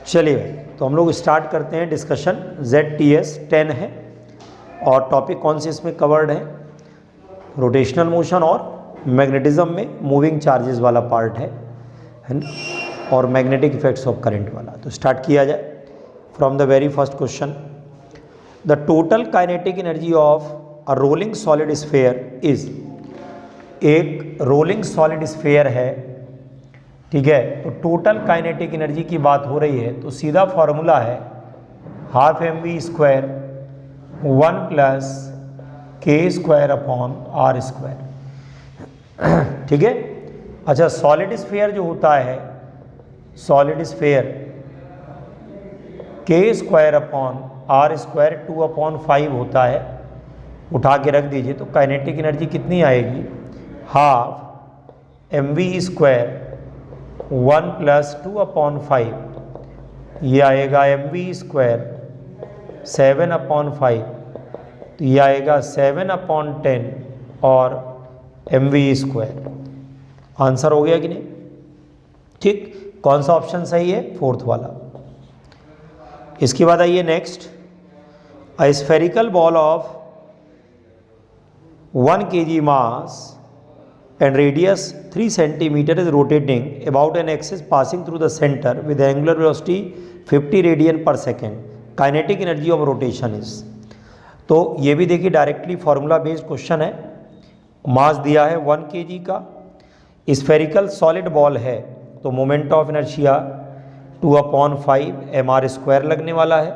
चलिए तो हम लोग स्टार्ट करते हैं डिस्कशन। ZTS 10 है और टॉपिक कौन से इसमें कवर्ड है, रोटेशनल मोशन और मैग्नेटिज्म में मूविंग चार्जेस वाला पार्ट है ना, और मैग्नेटिक इफेक्ट्स ऑफ करंट वाला। तो स्टार्ट किया जाए from the very first question. The total kinetic energy of a rolling solid sphere is, एक रोलिंग सॉलिड स्फीयर है, ठीक है, तो टोटल काइनेटिक एनर्जी की बात हो रही है तो सीधा फॉर्मूला है half mv² 1 plus k² upon r², ठीक है। अच्छा, सॉलिड स्फीयर जो होता है, solid sphere k² upon r² 2/5 होता है, उठा के रख दीजिए तो काइनेटिक एनर्जी कितनी आएगी, हाफ mv² 1 प्लस 2/5, ये आएगा mv² 7/5, तो ये आएगा 7/10 और mv²। आंसर हो गया कि नहीं? ठीक, कौन सा ऑप्शन सही है? फोर्थ वाला। इसके बाद आइए next. A spherical ball of 1 kg mass and radius 3 centimeter is rotating about an axis passing through the center with angular velocity 50 radian per second. Kinetic energy of rotation is, तो ये भी देखिए directly formula based question है। मास दिया है 1 kg का, spherical solid ball है तो मोमेंट ऑफ इनर्शिया 2/5 mr² लगने वाला है,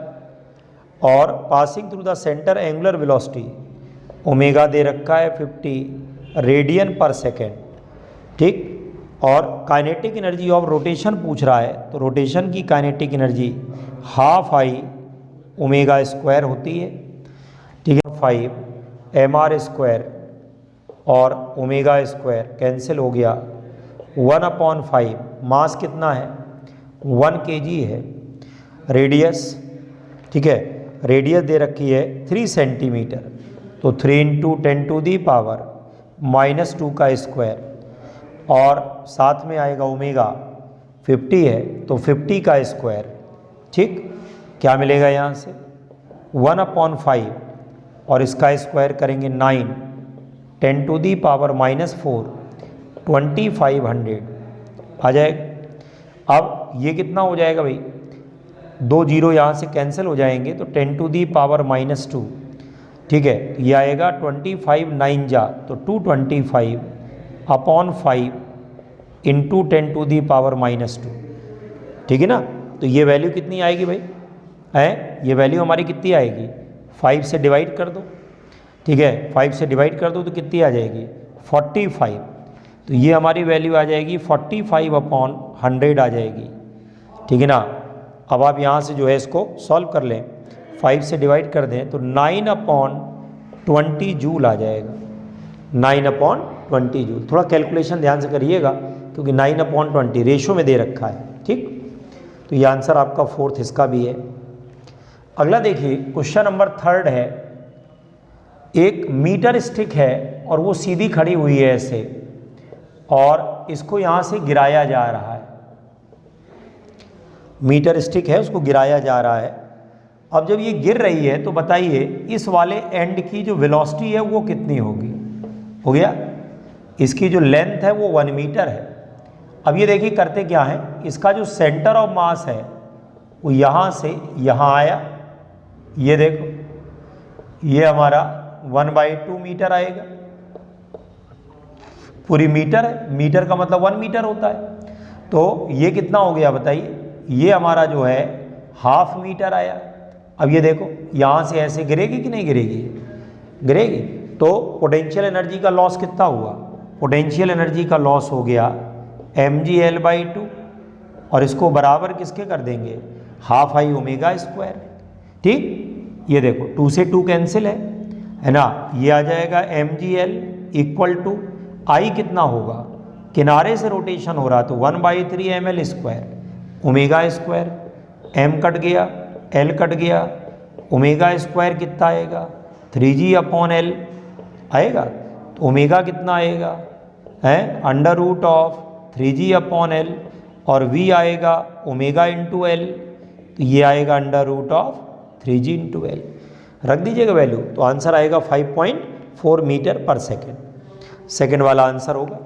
और passing through the centre angular velocity omega दे रखा है 50 रेडियन पर सेकेंड, ठीक। और काइनेटिक एनर्जी ऑफ रोटेशन पूछ रहा है तो रोटेशन की काइनेटिक एनर्जी हाफ आई ω² होती है, ठीक है। 5 mr² और ω² कैंसिल हो गया, 1/5। मास कितना है? 1 kg है। रेडियस, ठीक है, रेडियस दे रखी है 3 सेंटीमीटर, तो 3 × 10⁻⁻² का स्क्वायर, और साथ में आएगा ओमेगा 50 है तो 50 का स्क्वायर, ठीक। क्या मिलेगा यहाँ से? 1/5 और इसका स्क्वायर करेंगे 9 10⁻⁻4 2500 आ जाएगा। अब ये कितना हो जाएगा भाई, 2 जीरो यहाँ से कैंसिल हो जाएंगे तो 10⁻², ठीक है। ये आएगा 25 9 जा तो 225/5 इंटू 10⁻², ठीक है ना। तो ये वैल्यू कितनी आएगी भाई? ये वैल्यू हमारी कितनी आएगी? 5 से डिवाइड कर दो, ठीक है, 5 से डिवाइड कर दो तो कितनी आ जाएगी? 45। तो ये हमारी वैल्यू आ जाएगी 45/100 आ जाएगी, ठीक है ना। अब आप यहाँ से जो है इसको सॉल्व कर लें, 5 से डिवाइड कर दें तो 9/20 जूल आ जाएगा, 9/20 जूल। थोड़ा कैलकुलेशन ध्यान से करिएगा क्योंकि 9/20 रेशो में दे रखा है, ठीक। तो ये आंसर आपका फोर्थ इसका भी है। अगला देखिए, क्वेश्चन नंबर 3 है। एक मीटर स्टिक है और वो सीधी खड़ी हुई है ऐसे, और इसको यहाँ से गिराया जा रहा है। मीटर स्टिक है, उसको गिराया जा रहा है। अब जब ये गिर रही है तो बताइए इस वाले एंड की जो वेलोसिटी है वो कितनी होगी? हो गया। इसकी जो लेंथ है वो 1 मीटर है। अब ये देखिए करते क्या है, इसका जो सेंटर ऑफ मास है वो यहाँ से यहाँ आया, ये देखो, ये हमारा 1/2 मीटर आएगा। पूरी मीटर है, मीटर का मतलब 1 मीटर होता है, तो ये कितना हो गया बताइए? ये हमारा जो है हाफ मीटर आया। अब ये देखो यहाँ से ऐसे गिरेगी कि नहीं गिरेगी? गिरेगी। तो पोटेंशियल एनर्जी का लॉस कितना हुआ? पोटेंशियल एनर्जी का लॉस हो गया mgL/2, और इसको बराबर किसके कर देंगे? हाफ आई ω², ठीक। ये देखो 2 से 2 कैंसिल है ना, ये आ जाएगा mgL = I कितना होगा? किनारे से रोटेशन हो रहा तो 1/3 mL², ω², m कट गया, L कट गया, ω² कितना आएगा? 3g/L आएगा। तो ओमेगा कितना आएगा? है √3g/L, और v आएगा ओमेगा × L, तो ये आएगा under root of 3g into L. रख दीजिएगा वैल्यू, तो आंसर आएगा 5.4 मीटर पर सेकेंड। सेकेंड वाला आंसर होगा।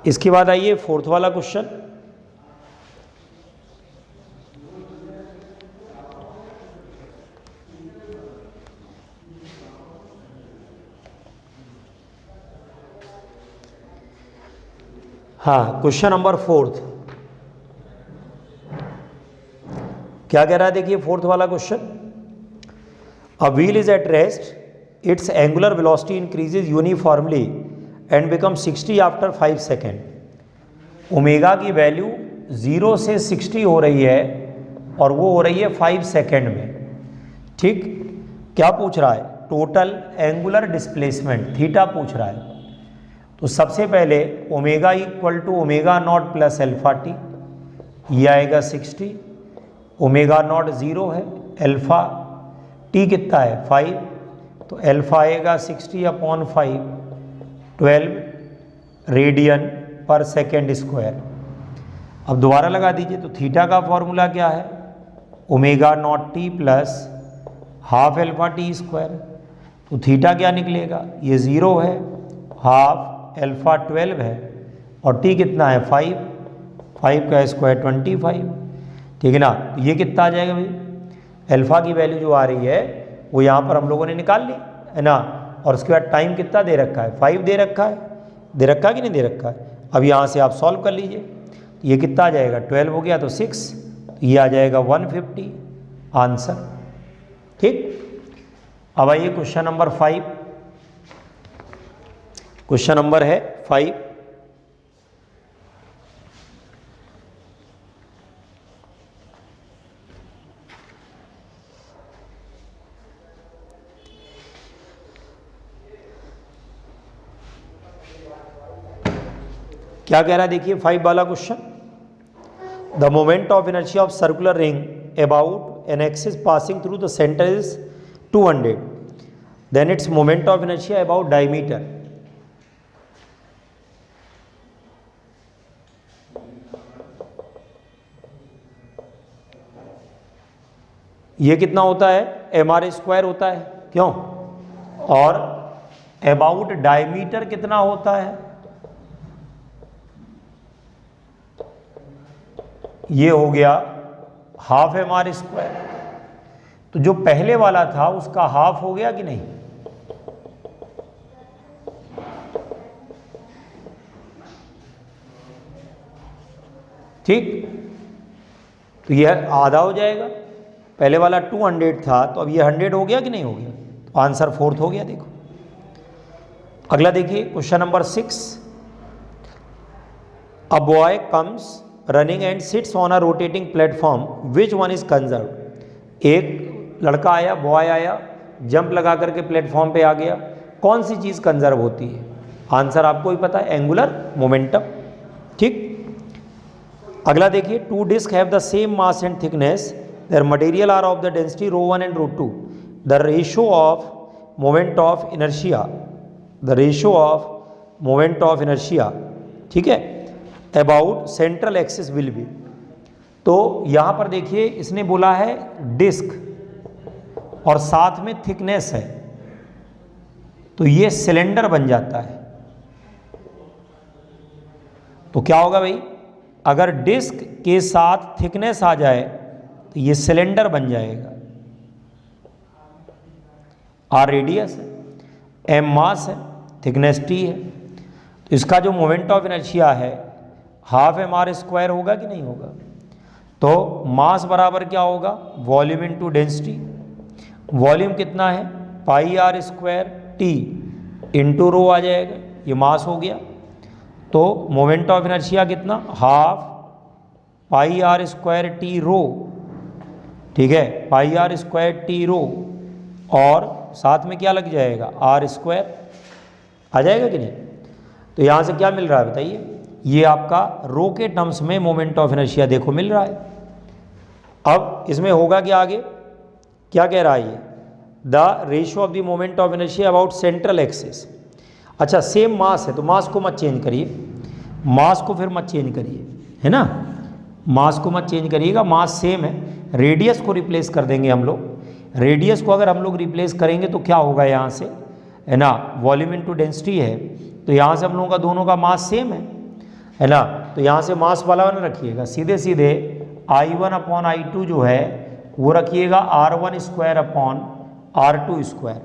इसके बाद आइए फोर्थ वाला क्वेश्चन। हाँ, क्वेश्चन नंबर फोर्थ क्या कह रहा है, देखिए फोर्थ वाला question. A wheel is at rest, it's angular velocity increases uniformly and become 60 after 5 second. Omega की वैल्यू 0 से 60 हो रही है और वो हो रही है 5 सेकेंड में। ठीक, क्या पूछ रहा है, टोटल एंगुलर डिस्प्लेसमेंट थीटा पूछ रहा है। तो सबसे पहले omega equal to omega naught plus alpha t, ये आएगा 60। ओमेगा नॉट 0 है, अल्फा टी कितना है 5, तो अल्फा आएगा 60 upon 5, 12 radian per second square. अब दोबारा लगा दीजिए, तो थीटा का फॉर्मूला क्या है, omega naught T plus half alpha T square. तो थीटा क्या निकलेगा, ये 0 है, हाफ अल्फा 12 है और टी कितना है 5, 5 का स्क्वायर 25। ठीक है ना, तो ये कितना आ जाएगा भाई, अल्फा की वैल्यू जो आ रही है वो यहाँ पर हम लोगों ने निकाल ली है ना। और उसके बाद टाइम कितना दे रखा है, 5 दे रखा है, दे रखा है कि नहीं दे रखा है। अब यहाँ से आप सॉल्व कर लीजिए, ये कितना आ जाएगा, 12 हो गया तो 6, तो ये आ जाएगा 150 आंसर। ठीक, अब आइए क्वेश्चन नंबर 5। क्वेश्चन नंबर है 5। क्या कह रहा है, देखिए 5 वाला question. The moment of inertia of circular ring about an axis passing through the centre is 200, then its moment of inertia about diameter. ये कितना होता है, mr स्क्वायर होता है, क्यों, और अबाउट डायमीटर कितना होता है, ये हो गया हाफ mr स्क्वायर। तो जो पहले वाला था उसका हाफ हो गया कि नहीं, ठीक, तो यह आधा हो जाएगा। पहले वाला 200 था तो अब ये 100 हो गया कि नहीं हो गया, तो आंसर फोर्थ हो गया। देखो अगला देखिए question number 6। A boy comes running and sits on a rotating platform, which one is conserve. एक लड़का आया, बॉय आया, जंप लगा करके प्लेटफॉर्म पे आ गया, कौन सी चीज़ कंजर्व होती है, आंसर आपको ही पता है, एंगुलर मोमेंटम। ठीक, अगला देखिए, two disc have the same mass and thickness, their material are of the density ρ1 and ρ2, the ratio of moment of inertia, the ratio of moment of inertia, ठीक है, about central axis will be। तो यहाँ पर देखिए इसने बोला है disc और साथ में थिकनेस है, तो ये सिलेंडर बन जाता है। तो क्या होगा भाई, अगर डिस्क के साथ थिकनेस आ जाए तो ये सिलेंडर बन जाएगा। आर रेडियस है, एम मास है, थिकनेस टी है, तो इसका जो मोमेंट ऑफ इनर्शिया है हाफ mr स्क्वायर होगा कि नहीं होगा। तो मास बराबर क्या होगा, वॉल्यूम इनटू डेंसिटी। वॉल्यूम कितना है, pi r square t into rho आ जाएगा, ये मास हो गया। तो मोमेंट ऑफ इनर्शिया कितना, half pi r square t rho, ठीक है, pi r square t rho, और साथ में क्या लग जाएगा, आर स्क्वायर आ जाएगा कि नहीं। तो यहाँ से क्या मिल रहा है बताइए, ये आपका रो के टर्म्स में मोमेंट ऑफ इनर्शिया देखो मिल रहा है। अब इसमें होगा कि आगे क्या कह रहा है ये, the ratio of the moment of inertia about central axis. अच्छा, सेम मास है तो मास को मत चेंज करिए, मास को फिर मत चेंज करिए, है ना, मास को मत चेंज करिएगा, मास सेम है, रेडियस को रिप्लेस कर देंगे हम लोग। रेडियस को अगर हम लोग रिप्लेस करेंगे तो क्या होगा यहाँ से, है ना, वॉल्यूम इनटू डेंसिटी है, तो यहाँ से हम लोगों का दोनों का मास सेम है ना, तो यहाँ से मास वाला वन रखिएगा, सीधे सीधे I1 अपॉन I2 जो है वो रखिएगा R1 square upon R2 square.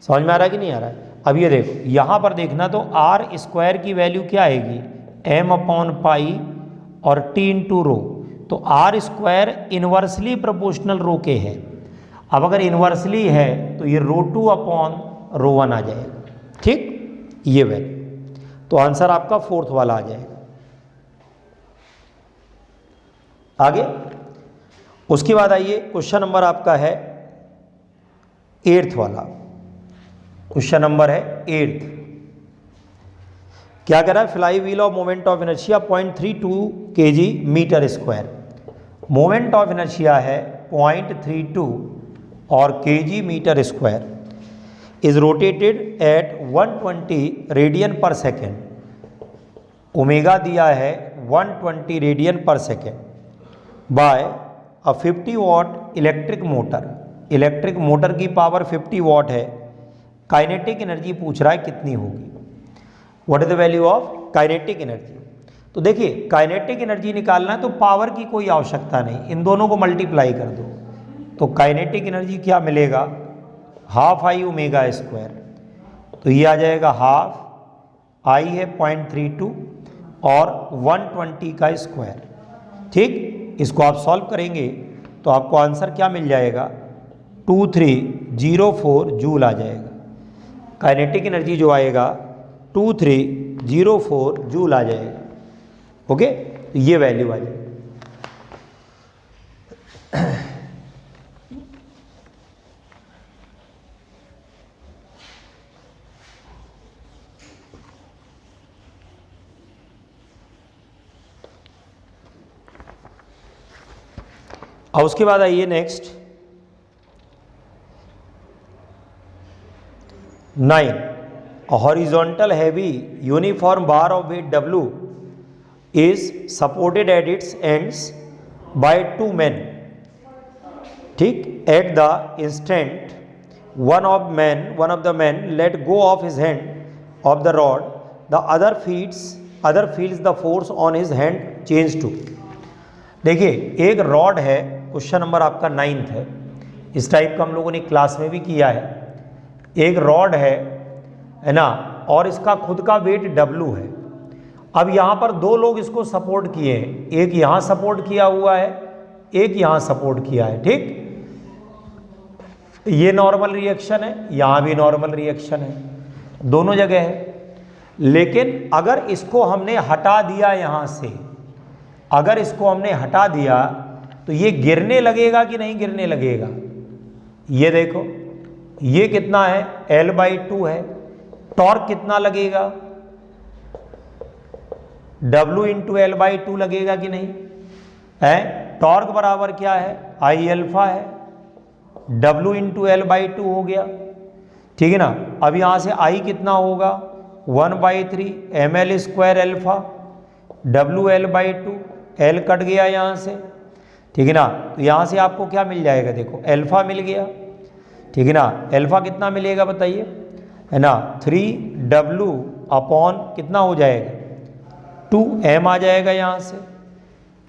समझ में आ रहा है कि नहीं आ रहा है? अब ये देखो यहाँ पर देखना, तो R स्क्वायर की वैल्यू क्या आएगी, M अपॉन पाई और T इंटू रो, तो R स्क्वायर इन्वर्सली प्रोपोर्शनल रो के है। अब अगर इन्वर्सली है तो ये रो2 अपॉन रो1 आ जाएगा, ठीक, ये वैल्यू, तो आंसर आपका फोर्थ वाला आ जाएगा। आगे उसके बाद आइए क्वेश्चन नंबर आपका है 8th वाला, क्वेश्चन नंबर है 8th। क्या कह रहा है, fly wheel of moment of inertia 0.32 kg metre square. Moment of inertia है 0.32 और kg metre square, is rotated at 120 radian per second. Omega दिया है 120 radian per second by a 50 watt electric motor. Electric motor की power 50 watt है। Kinetic energy पूछ रहा है कितनी होगी, what is the value of kinetic energy. तो देखिए काइनेटिक एनर्जी निकालना है तो पावर की कोई आवश्यकता नहीं, इन दोनों को मल्टीप्लाई कर दो, तो काइनेटिक एनर्जी क्या मिलेगा, हाफ आई ओमेगा स्क्वायर, तो ये आ जाएगा हाफ आई है 0.32 और 120 का स्क्वायर, ठीक। इसको आप सॉल्व करेंगे तो आपको आंसर क्या मिल जाएगा, 2304 जूल आ जाएगा। काइनेटिक एनर्जी जो आएगा 2304 जूल आ जाएगा, ओके, तो ये वैल्यू आ जाएगी। और उसके बाद आइए next 9, a horizontal heavy uniform bar of weight W is supported at its ends by 2 men, ठीक। at the instant one of the men let go of his hand of the rod, the other feels the force on his hand change to। देखिए एक rod है, question number आपका 9th है, इस type का हम लोगों ने क्लास में भी किया है। एक रॉड है ना, और इसका खुद का वेट W है। अब यहाँ पर दो लोग इसको सपोर्ट किए हैं, एक यहाँ सपोर्ट किया हुआ है, एक यहाँ सपोर्ट किया है, ठीक। ये नॉर्मल रिएक्शन है, यहाँ भी नॉर्मल रिएक्शन है, दोनों जगह है। लेकिन अगर इसको हमने हटा दिया यहाँ से, अगर इसको हमने हटा दिया तो ये गिरने लगेगा कि नहीं गिरने लगेगा। ये देखो ये कितना है, L/2 है, टॉर्क कितना लगेगा, W इंटू L/2 लगेगा कि नहीं है। टॉर्क बराबर क्या है, I अल्फा है, W इंटू L/2 हो गया, ठीक है ना। अब यहाँ से I कितना होगा, 1/3 ml square alpha, W L/2, L cut गया यहाँ से, ठीक है ना। तो यहाँ से आपको क्या मिल जाएगा, देखो अल्फा मिल गया, ठीक है ना। अल्फा कितना मिलेगा बताइए, है ना, 3W अपॉन कितना हो जाएगा, 2m आ जाएगा यहाँ से,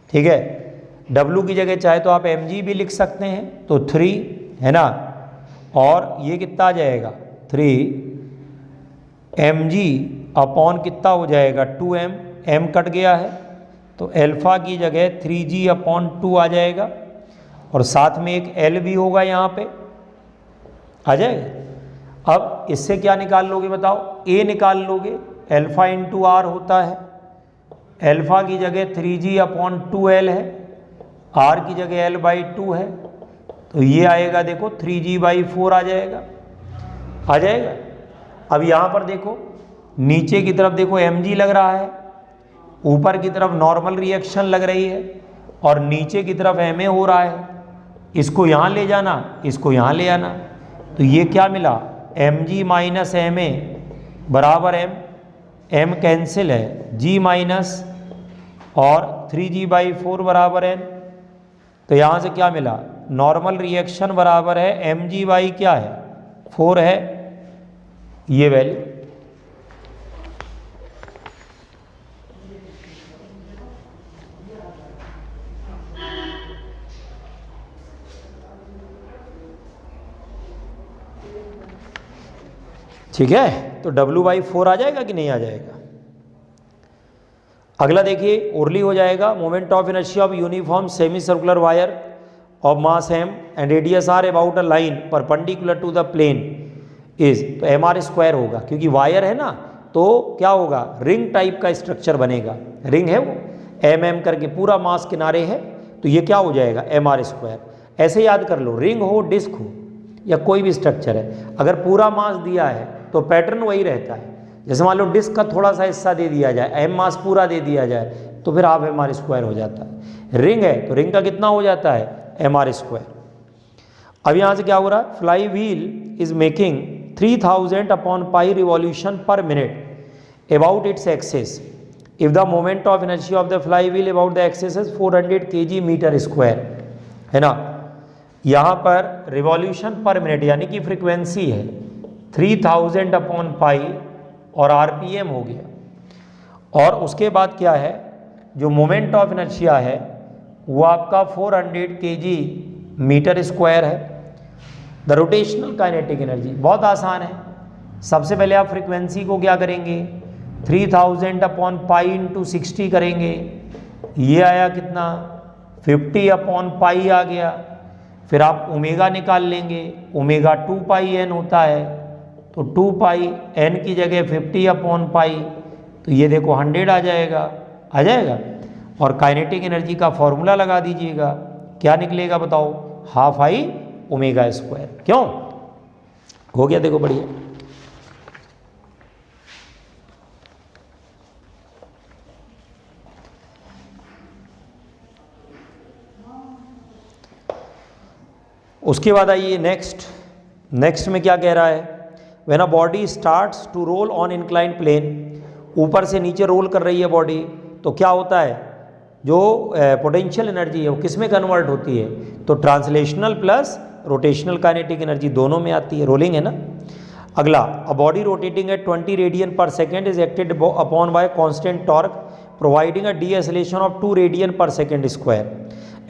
ठीक है। W की जगह चाहे तो आप mg भी लिख सकते हैं, तो 3 है ना, और ये कितना आ जाएगा 3mg अपॉन कितना हो जाएगा 2m, m कट गया है तो अल्फा की जगह 3g अपॉन 2 आ जाएगा, और साथ में एक L भी होगा यहाँ पे आ जाएगा। अब इससे क्या निकाल लोगे बताओ, A निकाल लोगे, अल्फा इंटू आर होता है, अल्फा की जगह 3g अपॉन 2l है, r की जगह L/2 है, तो ये आएगा देखो 3g/4 आ जाएगा, आ जाएगा। अब यहाँ पर देखो नीचे की तरफ देखो mg लग रहा है, ऊपर की तरफ नॉर्मल रिएक्शन लग रही है, और नीचे की तरफ ma हो रहा है। इसको यहाँ ले जाना, इसको यहाँ ले आना, तो ये क्या मिला, mg माइनस ma बराबर m कैंसिल है, g माइनस और 3g/4 बराबर n, तो यहाँ से क्या मिला, नॉर्मल रिएक्शन बराबर है mg/, क्या है 4 है ये वैल्यू। ठीक है, तो W/4 आ जाएगा कि नहीं आ जाएगा। अगला देखिए ओरली हो जाएगा, moment of inertia of uniform semi circular wire of mass m and radius r about a line perpendicular to the plane is, तो mr² होगा, क्योंकि वायर है ना तो क्या होगा, रिंग टाइप का स्ट्रक्चर बनेगा, रिंग है वो mm करके पूरा मास किनारे है, तो ये क्या हो जाएगा mr²। ऐसे याद कर लो, रिंग हो डिस्क हो या कोई भी स्ट्रक्चर है, अगर पूरा मास दिया है तो पैटर्न वही रहता है। जैसे मान लो डिस्क का थोड़ा सा हिस्सा दे दिया जाए, m मास पूरा दे दिया जाए तो फिर हाफ mr² हो जाता है। रिंग है तो रिंग का कितना हो जाता है mr²। अब यहाँ से क्या हो रहा है, fly wheel is making 3000/π revolution per minute about its axis if the moment of inertia of the flywheel about the axis is 400 kg/m², है ना। यहाँ पर रिवॉल्यूशन पर मिनट यानी कि फ्रीक्वेंसी है 3000/π और आरपीएम हो गया, और उसके बाद क्या है, जो मोमेंट ऑफ इनर्शिया है वो आपका 400 kg/m² है। द रोटेशनल काइनेटिक एनर्जी बहुत आसान है, सबसे पहले आप फ्रीक्वेंसी को क्या करेंगे, 3000/π × 60 करेंगे, ये आया कितना 50/π आ गया। फिर आप ओमेगा निकाल लेंगे, ओमेगा 2πn होता है, तो 2πn की जगह 50/π, तो ये देखो 100 आ जाएगा। और काइनेटिक एनर्जी का फॉर्मूला लगा दीजिएगा, क्या निकलेगा बताओ, ½I ω²। क्यों हो गया, देखो बढ़िया। उसके बाद आइए नेक्स्ट में क्या कह रहा है, when a body starts to roll on inclined plane, ऊपर से नीचे रोल कर रही है बॉडी, तो क्या होता है, जो पोटेंशियल एनर्जी है वो किस में कन्वर्ट होती है, तो translational plus rotational kinetic energy दोनों में आती है, रोलिंग है ना। अगला, a body rotating at 20 radian per second is acted upon by constant torque providing a deceleration of 2 radian per second square.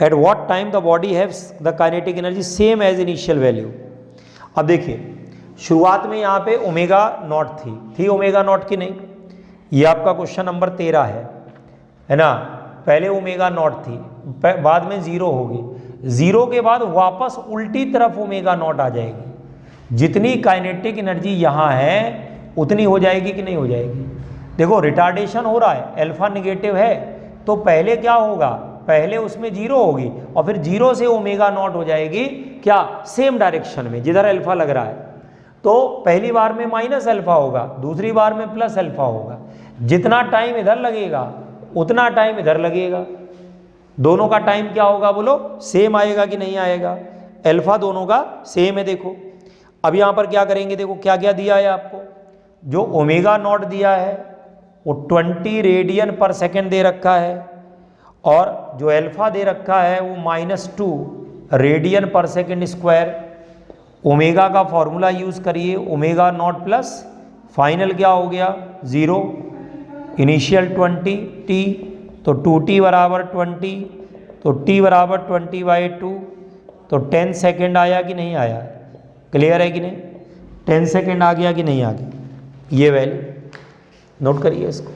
At what time the body haves the kinetic energy same as initial value. अब देखिए शुरुआत में यहाँ पे ω0 थी ω0 की नहीं, ये आपका क्वेश्चन नंबर 13 है ना। पहले ω0 थी, बाद में 0 होगी, 0 के बाद वापस उल्टी तरफ ω0 आ जाएगी। जितनी काइनेटिक एनर्जी यहाँ है उतनी हो जाएगी कि नहीं हो जाएगी। देखो रिटार्डेशन हो रहा है, अल्फा निगेटिव है, तो पहले क्या होगा, पहले उसमें 0 होगी और फिर 0 से ω0 हो जाएगी, क्या सेम डायरेक्शन में जिधर अल्फा लग रहा है। तो पहली बार में -α होगा, दूसरी बार में +α होगा। जितना टाइम इधर लगेगा उतना टाइम इधर लगेगा, दोनों का टाइम क्या होगा बोलो, सेम आएगा कि नहीं आएगा, अल्फा दोनों का सेम है। देखो अब यहाँ पर क्या करेंगे, देखो क्या क्या दिया है आपको, जो ω0 दिया है वो 20 रेडियन/सेकेंड दे रखा है, और जो अल्फा दे रखा है वो -2 रेडियन/सेकेंड²। ओमेगा का फॉर्मूला यूज़ करिए, ω0 प्लस फाइनल क्या हो गया 0, इनिशियल 20 t, तो 2t बराबर 20, तो t बराबर 20/2, तो 10 सेकेंड आया कि नहीं आया, क्लियर है कि नहीं, 10 सेकेंड आ गया कि नहीं आ गया, ये वैल्यू नोट करिए इसको।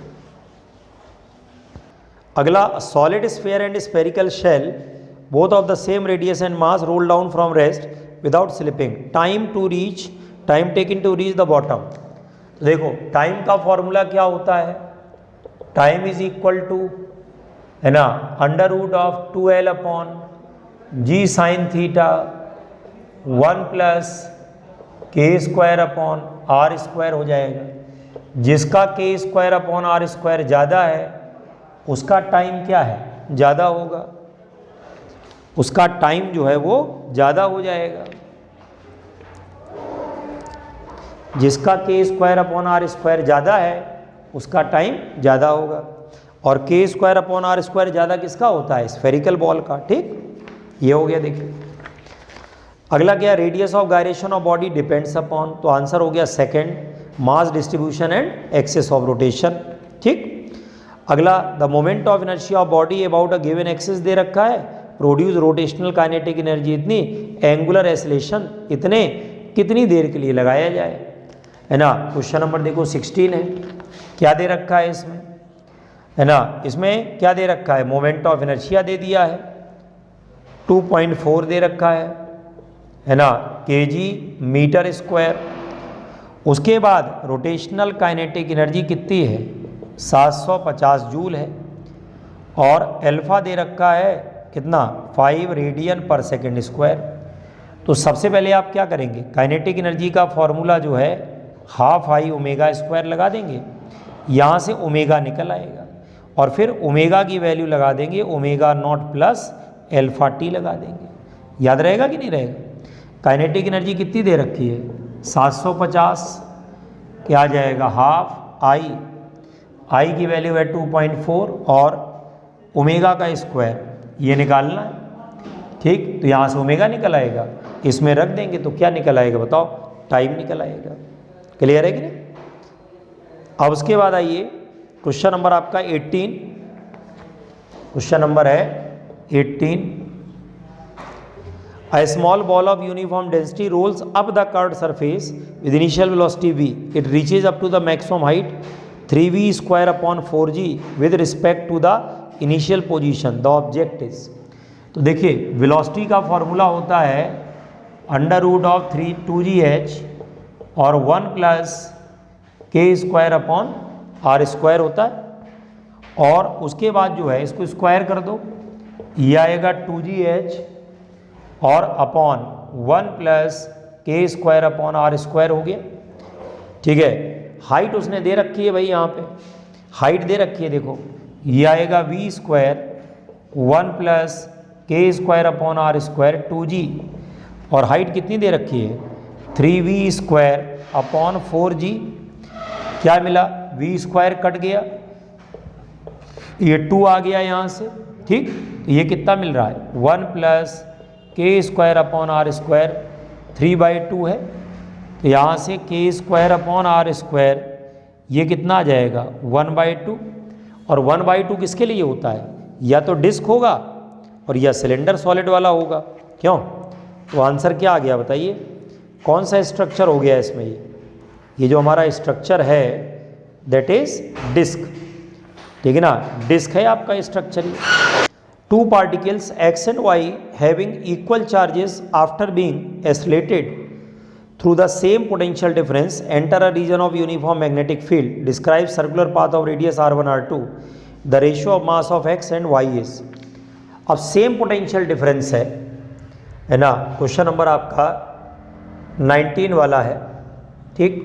अगला, solid sphere and spherical shell both of the same radius and mass roll down from rest without slipping, time taken to reach the bottom. देखो टाइम का फॉर्मूला क्या होता है, टाइम इज इक्वल टू, है ना, √2l/g sin थीटा 1 + k²/r² हो जाएगा। जिसका k²/r² ज़्यादा है उसका टाइम क्या है, ज़्यादा होगा, उसका टाइम जो है वो ज़्यादा हो जाएगा। जिसका k²/r² ज़्यादा है उसका टाइम ज़्यादा होगा, और k²/r² ज़्यादा किसका होता है, स्फेरिकल बॉल का। ठीक, ये हो गया देखिए। अगला क्या, radius of gyration of body depends upon, तो आंसर हो गया second, mass distribution and axis of rotation. ठीक। अगला, the moment of inertia of body about a given axis दे रखा है, प्रोड्यूस रोटेशनल काइनेटिक एनर्जी इतनी, एंगुलर एसिलेशन इतने, कितनी देर के लिए लगाया जाए, है ना। क्वेश्चन नंबर देखो 16 है, क्या दे रखा है इसमें, है ना। इसमें क्या दे रखा है, मोमेंट ऑफ इनर्शिया दे दिया है 2.4 दे रखा है ना, केजी मीटर स्क्वायर। उसके बाद रोटेशनल काइनेटिक एनर्जी कितनी है, 750 जूल है, और अल्फा दे रखा है कितना, 5 रेडियन पर सेकेंड स्क्वायर। तो सबसे पहले आप क्या करेंगे, काइनेटिक एनर्जी का फॉर्मूला जो है हाफ आई ओमेगा स्क्वायर लगा देंगे, यहाँ से ओमेगा निकल आएगा, और फिर ओमेगा की वैल्यू लगा देंगे omega naught plus alpha T लगा देंगे। याद रहेगा कि नहीं रहेगा। काइनेटिक एनर्जी कितनी दे रखी है, 750, क्या आ जाएगा, हाफ आई, आई की वैल्यू है 2.4 और ओमेगा का स्क्वायर ये निकालना है। ठीक, तो यहाँ से ओमेगा निकल आएगा, इसमें रख देंगे तो क्या निकल आएगा बताओ, टाइम निकल आएगा। क्लियर है कि नहीं। अब उसके बाद आइए क्वेश्चन नंबर आपका 18, क्वेश्चन नंबर है 18। A small ball of uniform density rolls up the curved surface with initial velocity v. It reaches up to the maximum height 3v square upon 4g with respect to the initial position. The object is, तो देखिए velocity का formula होता है under root of 2gh और 1 plus k square upon are square होता है, और उसके बाद जो है इसको स्क्वायर कर दो, ये आएगा 2gh और upon 1 plus k square upon are square हो गया। ठीक है, हाइट उसने दे रखी है भाई, यहाँ पे हाइट दे रखी है, देखो ये आएगा v square 1 plus k square upon are square 2g, और हाइट कितनी दे रखी है 3v स्क्वायर अपॉन 4g। क्या मिला, v स्क्वायर कट गया, ये 2 आ गया यहाँ से। ठीक, तो ये कितना मिल रहा है 1 plus k square upon are square 3/2 है, तो यहाँ से के स्क्वायर अपॉन आर स्क्वायर ये कितना आ जाएगा 1/2, और 1/2 किसके लिए होता है, या तो डिस्क होगा और या सिलेंडर सॉलिड वाला होगा। क्यों, तो आंसर क्या आ गया बताइए, कौन सा स्ट्रक्चर हो गया इसमें, ये जो हमारा स्ट्रक्चर है दैट इज डिस्क। ठीक है ना, डिस्क है आपका structure. Two particles x and y having equal charges after being accelerated through the same potential difference enter a region of uniform magnetic field. Describe circular path of radius r1 r2. The ratio of mass of x and y is. अब same potential difference है ना। Question number आपका 19 वाला है। ठीक,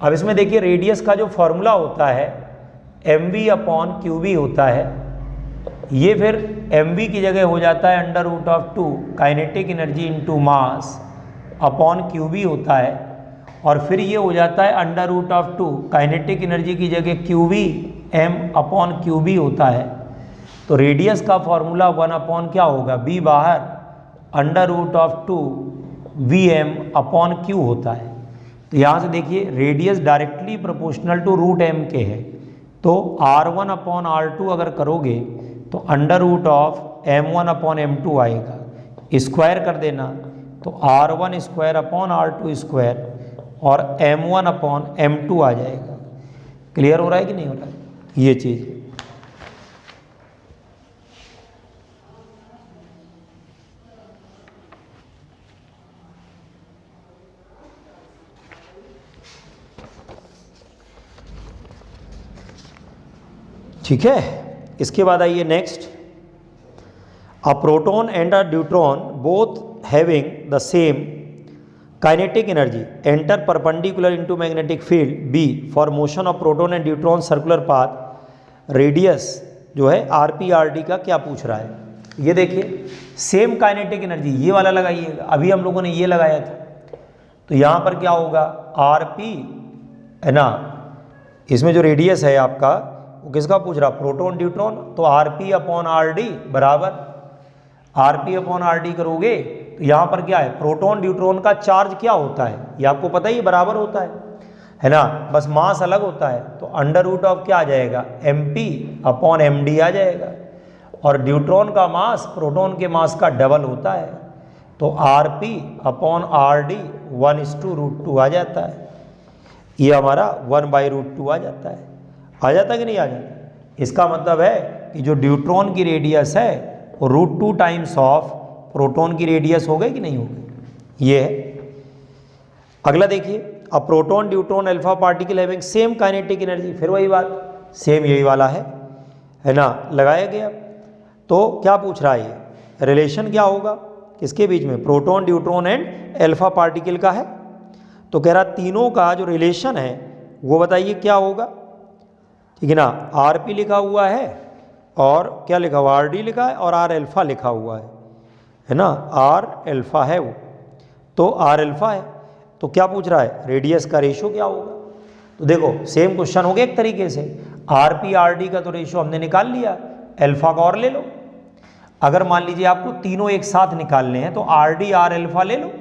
अब इसमें देखिए रेडियस का जो फॉर्मूला होता है mv अपॉन qv होता है, ये फिर mv की जगह हो जाता है under root of 2 kinetic energy into mass upon qv होता है, और फिर ये हो जाता है under root of 2 kinetic energy की जगह qv m अपॉन qb होता है। तो रेडियस का फॉर्मूला 1 अपॉन क्या होगा, b बाहर under root of 2 vm upon q होता है। तो यहाँ से देखिए radius directly proportional to root m के है, तो r1 अपॉन r2 अगर करोगे तो under root of m1 upon m2 आएगा, स्क्वायर कर देना तो r1 square upon r2 square और m1 अपॉन m2 आ जाएगा। क्लियर हो रहा है कि नहीं हो रहा है, ये चीज़। ठीक है, इसके बाद आइए next, a proton and a neutron both having the same kinetic energy enter perpendicular into magnetic field B for motion of proton and neutron circular path. Radius जो है आरपी आरडी का क्या पूछ रहा है, ये देखिए सेम काइनेटिक एनर्जी, ये वाला लगाइएगा, अभी हम लोगों ने ये लगाया था, तो यहाँ पर क्या होगा आरपी है ना, इसमें जो रेडियस है आपका वो किसका पूछ रहा, प्रोटॉन न्यूट्रॉन, तो R P upon R D बराबर R P upon R D करोगे तो यहाँ पर क्या है, प्रोटॉन न्यूट्रॉन का चार्ज क्या होता है ये आपको पता ही बराबर होता है ना, बस मास अलग होता है। तो अंडर रूट ऑफ क्या आ जाएगा, M P upon M D आ जाएगा। और न्यूट्रॉन का मास प्रोटॉन के मास का डबल होता है, तो R P upon R D 1:√2 आ जाता है। ये हमारा 1/√2 आ जाता है। आ जाता कि नहीं आ जाता? इसका मतलब है कि जो न्यूट्रॉन की रेडियस है वो √2 टाइम्स ऑफ प्रोटॉन की रेडियस हो गई कि नहीं हो गई, ये है। अगला देखिए, a proton neutron alpha particle having same kinetic energy, फिर वही बात, सेम यही वाला है ना, लगाया गया। तो क्या पूछ रहा है ये, रिलेशन क्या होगा किसके बीच में, proton neutron and alpha particle का है। तो कह रहा तीनों का जो रिलेशन है वो बताइए क्या होगा, ठीक है ना। आर पी लिखा हुआ है और क्या लिखा हुआ, आर डी लिखा है और आर अल्फा लिखा हुआ है ना, आर अल्फा है वो, तो आर अल्फा है। तो क्या पूछ रहा है, रेडियस का रेशो क्या होगा। तो देखो सेम क्वेश्चन हो गया एक तरीके से, आर पी आर डी का तो रेशो हमने निकाल लिया, अल्फा का और ले लो। अगर मान लीजिए आपको तीनों एक साथ निकालने हैं तो आर डी आर अल्फा ले लो,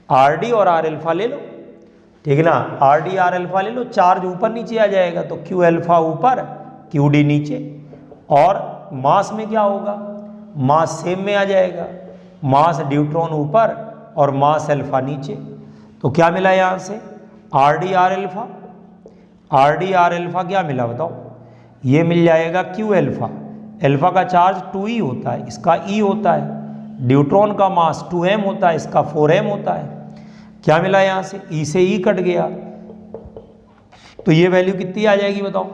आर डी और आर अल्फा ले लो, ठीक है ना। आर डी आर अल्फा ले लो, चार्ज ऊपर नीचे आ जाएगा तो क्यू अल्फा ऊपर क्यू डी नीचे। और मास में क्या होगा, मास सेम में आ जाएगा, मास न्यूट्रॉन ऊपर और मास अल्फा नीचे। तो क्या मिला यहाँ से, R D R alpha, R D R alpha क्या मिला बताओ, ये मिल जाएगा क्यू अल्फा। अल्फा का चार्ज 2e होता है, इसका e होता है। न्यूट्रॉन का मास 2m होता है, इसका 4m होता है। क्या मिला यहाँ से, e से e कट गया, तो ये वैल्यू कितनी आ जाएगी बताओ,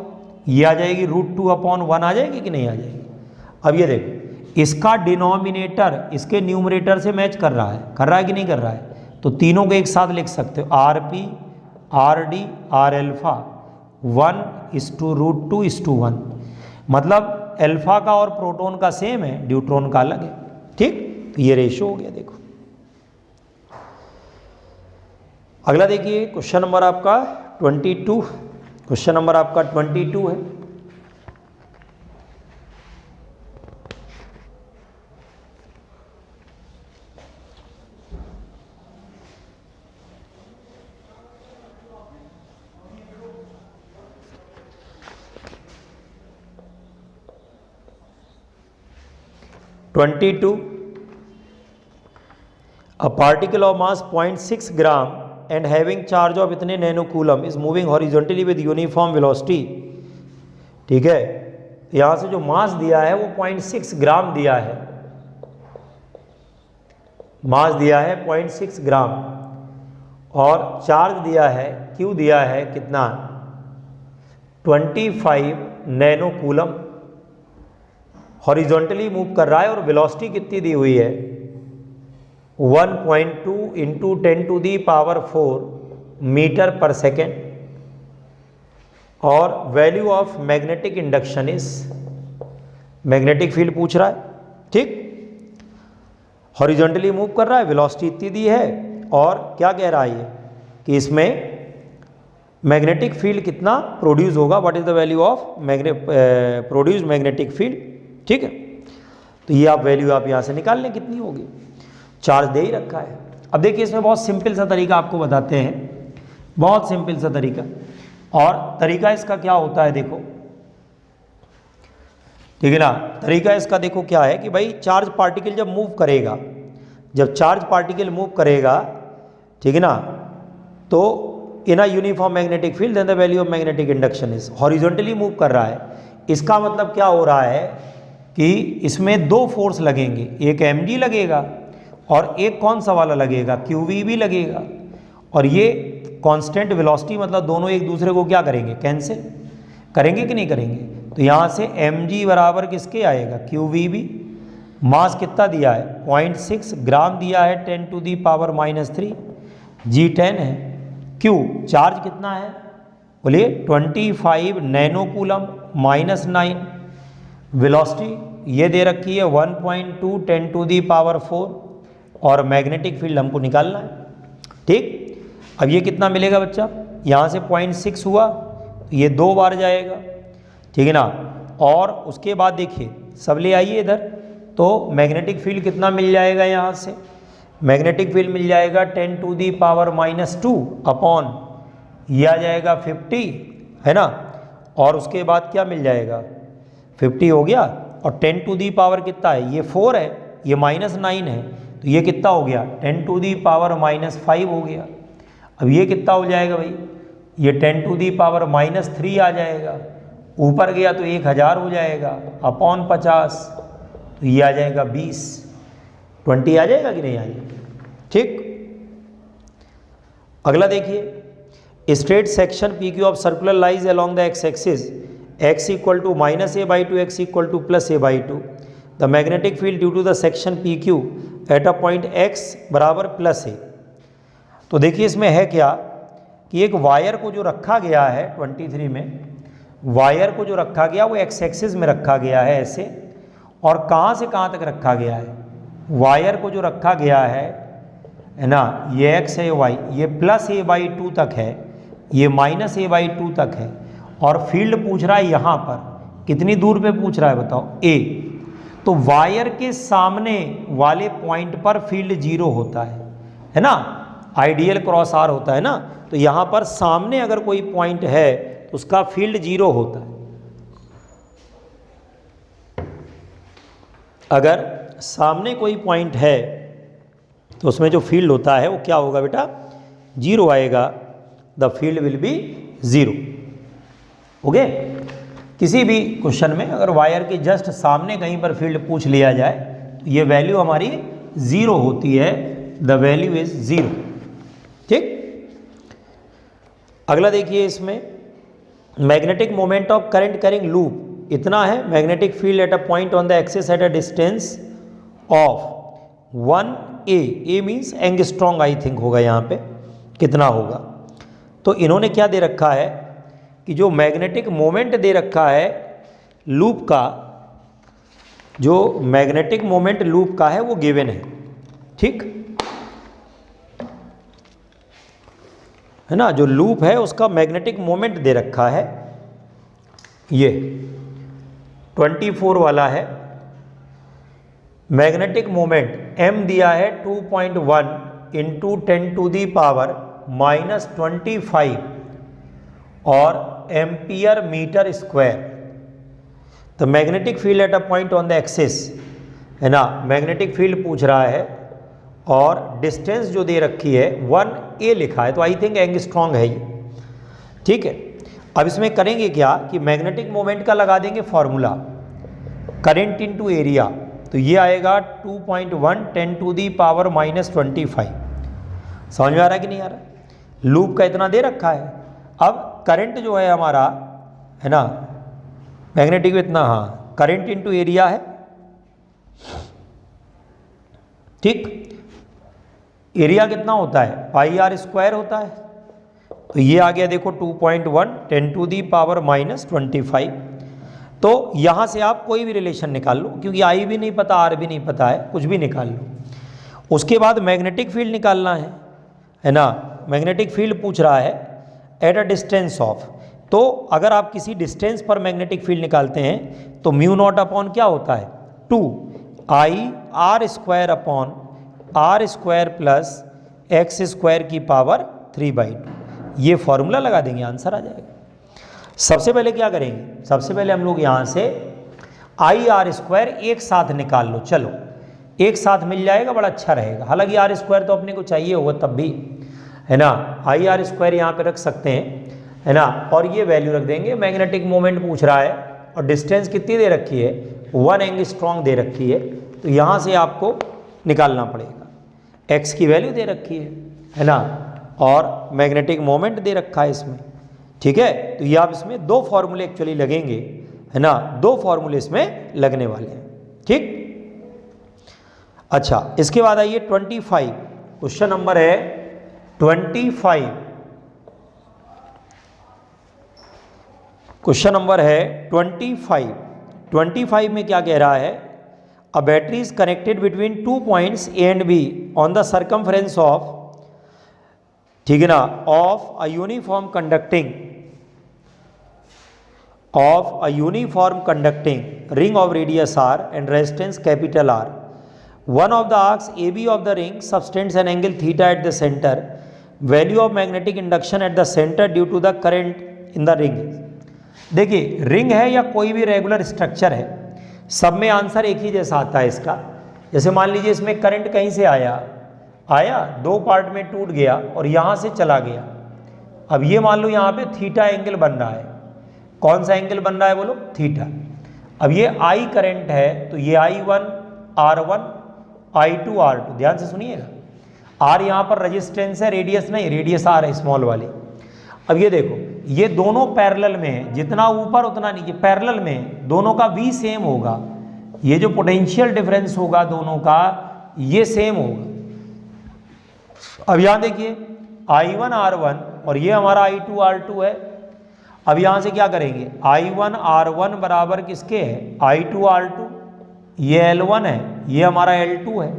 ये आ जाएगी √2/1 आ जाएगी कि नहीं आ जाएगी। अब ये देखो, इसका डिनोमिनेटर इसके न्यूमरेटर से मैच कर रहा है कि नहीं कर रहा है, तो तीनों को एक साथ लिख सकते हो, R P R D R alpha 1:√2:1, मतलब अल्फा का और प्रोटॉन का सेम है, न्यूट्रॉन का अलग है, ठीक। तो ये रेशो हो गया। देखो अगला देखिए, क्वेश्चन नंबर आपका 22, क्वेश्चन नंबर आपका 22 है। A particle of mass 0.6 gram and having charge of इतने nano coulomb is moving horizontally with uniform velocity, ठीक है। यहाँ से जो मास दिया है वो 0.6 ग्राम दिया है, मास दिया है 0.6 ग्राम और चार्ज दिया है, क्यू दिया है कितना, 25 नैनो कूलम, हॉरिजॉन्टली मूव कर रहा है और वेलोसिटी कितनी दी हुई है, 1.2 × 10⁴ मीटर पर सेकेंड। और value of magnetic induction is, magnetic field पूछ रहा है, ठीक। हॉरिजॉन्टली मूव कर रहा है, वेलोसिटी इतनी दी है और क्या कह रहा है ये कि इसमें मैग्नेटिक फील्ड कितना प्रोड्यूस होगा, what is the value of produce magnetic field, ठीक है। तो ये आप वैल्यू आप यहाँ से निकाल लें कितनी होगी, चार्ज दे ही रखा है। अब देखिए इसमें बहुत सिंपल सा तरीका आपको बताते हैं, बहुत सिंपल सा तरीका। और तरीका इसका क्या होता है देखो, ठीक है ना। तरीका इसका देखो क्या है कि भाई चार्ज पार्टिकल जब मूव करेगा, जब चार्ज पार्टिकल मूव करेगा, ठीक है ना, तो in a uniform magnetic field then the value of magnetic induction is, horizontally move कर रहा है। इसका मतलब क्या हो रहा है कि इसमें दो फोर्स लगेंगे, एक mg लगेगा और एक कौन सा वाला लगेगा, qv भी लगेगा। और ये कांस्टेंट वेलोसिटी, मतलब दोनों एक दूसरे को क्या करेंगे, कैंसिल करेंगे कि नहीं करेंगे। तो यहाँ से mg बराबर किसके आएगा, qvb। मास कितना दिया है, 0.6 ग्राम दिया है, 10⁻³ g 10 है। q चार्ज कितना है, बोलिए 25 नैनो कूलम -9। वेलोसिटी ये दे रखी है 1.2 10⁴ और मैग्नेटिक फील्ड हमको निकालना है, ठीक। अब ये कितना मिलेगा बच्चा, यहाँ से 0.6 हुआ तो ये 2 बार जाएगा, ठीक है ना। और उसके बाद देखिए सब ले आइए इधर, तो मैग्नेटिक फील्ड कितना मिल जाएगा यहाँ से, मैग्नेटिक फील्ड मिल जाएगा 10⁻⁻² अपॉन ये आ जाएगा 50, है ना, और उसके बाद क्या मिल जाएगा 50 हो गया, और 10 टू दी पावर कितना है, ये 4 है, ये -9 है, तो ये कितना हो गया 10⁻⁻5 हो गया। अब ये कितना हो जाएगा भाई, ये 10⁻³ आ जाएगा, ऊपर गया तो 1000 हो जाएगा अपॉन 50, तो ये आ जाएगा 20 आ जाएगा कि नहीं आ जाएगा। ठीक, अगला देखिए, straight section P Q of circular lies along the x axis x equal to -a/2 x equal to +a/2 the magnetic field due to the section P Q at a point x बराबर +a। तो देखिए इसमें है क्या कि एक wire को जो रखा गया है 23 में, वायर को जो रखा गया वो एक्स एक्सिस में रखा गया है ऐसे, और कहाँ से कहाँ तक रखा गया है, वायर को जो रखा गया है ना, ये x है ये y, ये +a/2 तक है, ये -a/2 तक है, और फील्ड पूछ रहा है यहाँ पर कितनी दूर पे पूछ रहा है बताओ, a। तो वायर के सामने वाले पॉइंट पर फील्ड 0 होता है ना, आइडियल क्रॉस आर होता है ना, तो यहाँ पर सामने अगर कोई पॉइंट है तो उसका फील्ड 0 होता है। अगर सामने कोई पॉइंट है तो उसमें जो फील्ड होता है वो क्या होगा बेटा, 0 आएगा, the field will be 0। Okay, किसी भी क्वेश्चन में अगर वायर के जस्ट सामने कहीं पर फील्ड पूछ लिया जाए तो ये वैल्यू हमारी 0 होती है, द वैल्यू इज 0। ठीक, अगला देखिए, इसमें magnetic moment of current carrying loop इतना है, magnetic field at a point on the axis at a distance of 1a, a means angstrom I think होगा यहाँ पे, कितना होगा। तो इन्होंने क्या दे रखा है कि जो मैग्नेटिक मोमेंट दे रखा है लूप का, जो मैग्नेटिक मोमेंट लूप का है वो गिवन है। ठीक है ना, जो लूप है उसका मैग्नेटिक मोमेंट दे रखा है, ये 24 वाला है। मैग्नेटिक मोमेंट m दिया है 2.1 इंटू 10⁻⁻25 और एम्पियर मीटर स्क्वायर। तो magnetic field at a point on the axis, है ना, मैग्नेटिक फील्ड पूछ रहा है और डिस्टेंस जो दे रखी है 1a लिखा है, तो आई थिंक एंगस्ट्रॉन्ग है ये। ठीक है, अब इसमें करेंगे क्या कि मैग्नेटिक मोमेंट का लगा देंगे फॉर्मूला, करंट इनटू एरिया, तो ये आएगा 2.1 10⁻⁻25। समझ में आ रहा है कि नहीं आ रहा, लूप का इतना दे रखा है। अब करंट जो है हमारा, है ना, मैग्नेटिक में इतना, हाँ, करंट इनटू एरिया है। ठीक, एरिया कितना होता है, πr² होता है, तो ये आ गया देखो 2.1 10⁻⁻25। तो यहाँ से आप कोई भी रिलेशन निकाल लो, क्योंकि आई भी नहीं पता आर भी नहीं पता है, कुछ भी निकाल लो। उसके बाद मैग्नेटिक फील्ड निकालना है ना, मैग्नेटिक फील्ड पूछ रहा है एट अ डिस्टेंस ऑफ, तो अगर आप किसी डिस्टेंस पर मैग्नेटिक फील्ड निकालते हैं तो μ0 अपॉन क्या होता है 2IR² upon R² plus x² की पावर 3/2। ये फॉर्मूला लगा देंगे, आंसर आ जाएगा। सबसे पहले क्या करेंगे, सबसे पहले हम लोग यहाँ से IR² एक साथ निकाल लो, चलो एक साथ मिल जाएगा, बड़ा अच्छा रहेगा। हालांकि R² तो अपने को चाहिए होगा तब भी, है ना, IR² यहाँ पे रख सकते हैं, है ना, और ये वैल्यू रख देंगे। मैग्नेटिक मोमेंट पूछ रहा है और डिस्टेंस कितनी दे रखी है, 1 एंगस्ट्रॉन्ग दे रखी है, तो यहाँ से आपको निकालना पड़ेगा। x की वैल्यू दे रखी है ना, और मैग्नेटिक मोमेंट दे रखा है इसमें। ठीक है, तो ये आप इसमें दो फॉर्मूले एक्चुअली लगेंगे, है ना, दो फॉर्मूले इसमें लगने वाले हैं। ठीक, अच्छा, इसके बाद आइए 25, क्वेश्चन नंबर है 25। क्वेश्चन नंबर है 25। 25 में क्या कह रहा है, a battery is connected between 2 points A and be on the circumference of, ठीक है ना, of a uniform conducting of a uniform conducting ring of radius r and resistance capital R. One of the arcs AB of the ring subtends an angle theta at the center. Value of magnetic induction at the center due to the current in the ring. देखिए ring है या कोई भी regular structure है, सब में answer एक ही जैसा आता है इसका। जैसे मान लीजिए इसमें करंट कहीं से आया दो पार्ट में टूट गया और यहाँ से चला गया। अब ये मान लो यहाँ पे थीटा एंगल बन रहा है। कौन सा एंगल बन रहा है बोलो? थीटा। अब ये आई करंट है तो ये I1 R1 I2 R2, ध्यान से सुनिएगा। R यहाँ पर रेजिस्टेंस है, रेडियस नहीं, रेडियस R है स्मॉल वाली। अब ये देखो ये दोनों पैरेलल में है, जितना ऊपर उतना नीचे, पैरेलल में है, दोनों का V सेम होगा। ये जो पोटेंशियल डिफरेंस होगा दोनों का ये सेम होगा। अब यहाँ देखिए I1 R1 और ये हमारा I2 R2 है। अब यहाँ से क्या करेंगे? I1 R1 बराबर किसके है? I2 R2। ये L1 है, ये हमारा L2 है।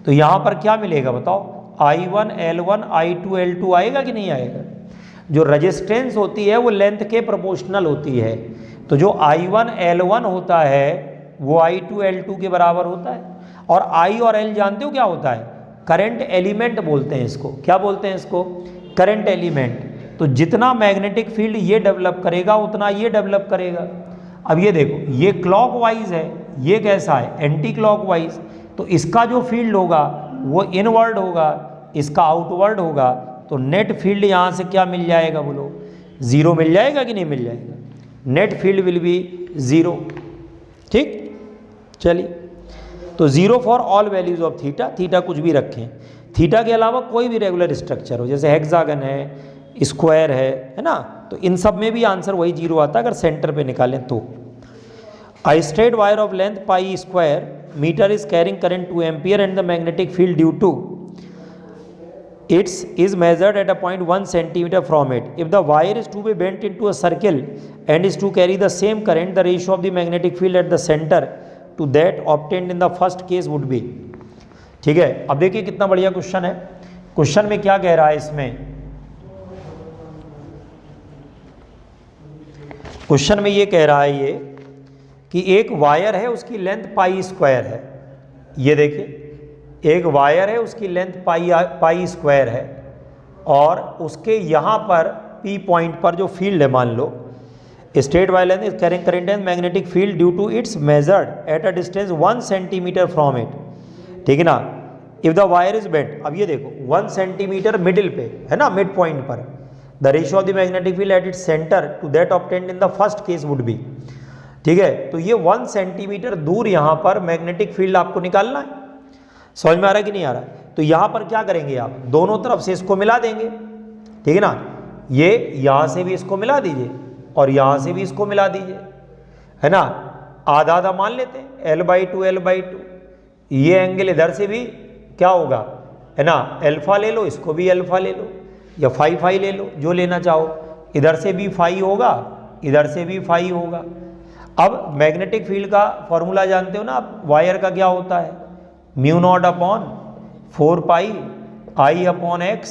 तो यहाँ पर क्या मिलेगा बताओ? I1 L1 I2 L2 आएगा कि नहीं आएगा? जो रेजिस्टेंस होती है वो लेंथ के प्रोपोर्शनल होती है। तो जो I1 L1 होता है वो I2 L2 के बराबर होता है। और I और L जानते हो क्या होता है? करंट एलिमेंट बोलते हैं इसको। क्या बोलते हैं इसको? Current element. तो जितना मैग्नेटिक फील्ड ये डेवलप करेगा उतना ये डेवलप करेगा। अब ये देखो ये क्लॉकवाइज है, ये कैसा है? Anti clockwise. तो इसका जो फील्ड होगा वो इनवर्ड होगा, इसका आउटवर्ड होगा। तो नेट फील्ड यहाँ से क्या मिल जाएगा बोलो? ज़ीरो मिल जाएगा कि नहीं मिल जाएगा? Net field will be zero. ठीक, चलिए तो zero for all values of theta. Theta कुछ भी रखें, थीटा के अलावा कोई भी रेगुलर स्ट्रक्चर हो, जैसे हेक्सागन है, स्क्वायर है ना, तो इन सब में भी आंसर वही जीरो आता है अगर सेंटर पे निकालें तो। A straight wire of length pi square metre is carrying current 2 ampere and the magnetic field due to its is measured at a point 1 centimetre from it. If the wire is to be bent into a circle and is to carry the same current, the ratio of the magnetic field at the centre to that obtained in the first case would be. ठीक है, अब देखिए कितना बढ़िया question है। Question में क्या कह रहा है इसमें? क्वेश्चन में ये कह रहा है ये कि एक वायर है उसकी लेंथ पाई स्क्वायर है। ये देखिए एक वायर है उसकी लेंथ पाई स्क्वायर है और उसके यहाँ पर पी पॉइंट पर जो फील्ड है, मान लो straight wire length is carrying current and magnetic field due to its measured at a distance 1 centimetre from it. ठीक है ना। If the wire is bent, अब ये देखो 1 सेंटीमीटर मिडिल पे है ना, मिड पॉइंट पर, the ratio of the magnetic field at its centre to that obtained in the first case would be. ठीक है, तो ये 1 सेंटीमीटर दूर यहाँ पर मैग्नेटिक फील्ड आपको निकालना है। समझ में आ रहा है कि नहीं आ रहा है? तो यहाँ पर क्या करेंगे आप? दोनों तरफ से इसको मिला देंगे। ठीक है ना, ये यहाँ से भी इसको मिला दीजिए और यहाँ से भी इसको मिला दीजिए, है ना। आधा आधा मान लेते हैं, L/2 L/2। ये एंगल इधर से भी क्या होगा, है ना, अल्फा ले लो, इसको भी अल्फा ले लो या फाई ले लो, जो लेना चाहो। इधर से भी फाई होगा, इधर से भी फाई होगा। अब मैग्नेटिक फील्ड का फॉर्मूला जानते हो ना आप, वायर का क्या होता है? μ0 अपॉन 4 पाई I/x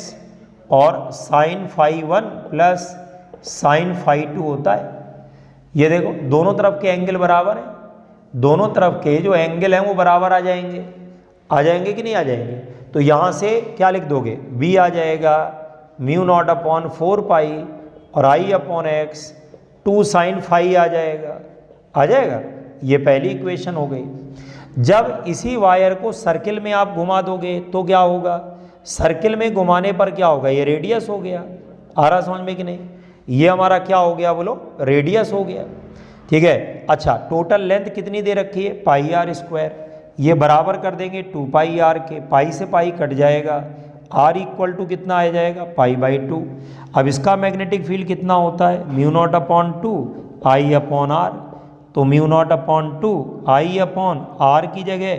और sin φ1 प्लस sin φ2 होता है। ये देखो दोनों तरफ के एंगल बराबर है, दोनों तरफ के जो एंगल हैं वो बराबर आ जाएंगे कि नहीं आ जाएंगे? तो यहाँ से क्या लिख दोगे? b आ जाएगा μ0 अपॉन 4 पाई और I/x 2 sin φ आ जाएगा। ये पहली इक्वेशन हो गई। जब इसी वायर को सर्किल में आप घुमा दोगे तो क्या होगा? सर्किल में घुमाने पर क्या होगा? ये रेडियस हो गया। आ रहा समझ में कि नहीं? ये हमारा क्या हो गया बोलो? रेडियस हो गया। ठीक है, अच्छा टोटल लेंथ कितनी दे रखी है? Pi r square. ये बराबर कर देंगे 2 पाई आर के, पाई से पाई कट जाएगा, आर इक्वल टू कितना आ जाएगा? π/2। अब इसका मैग्नेटिक फील्ड कितना होता है? μ0 अपॉन 2 I/r। तो μ0 अपॉन 2 I/r की जगह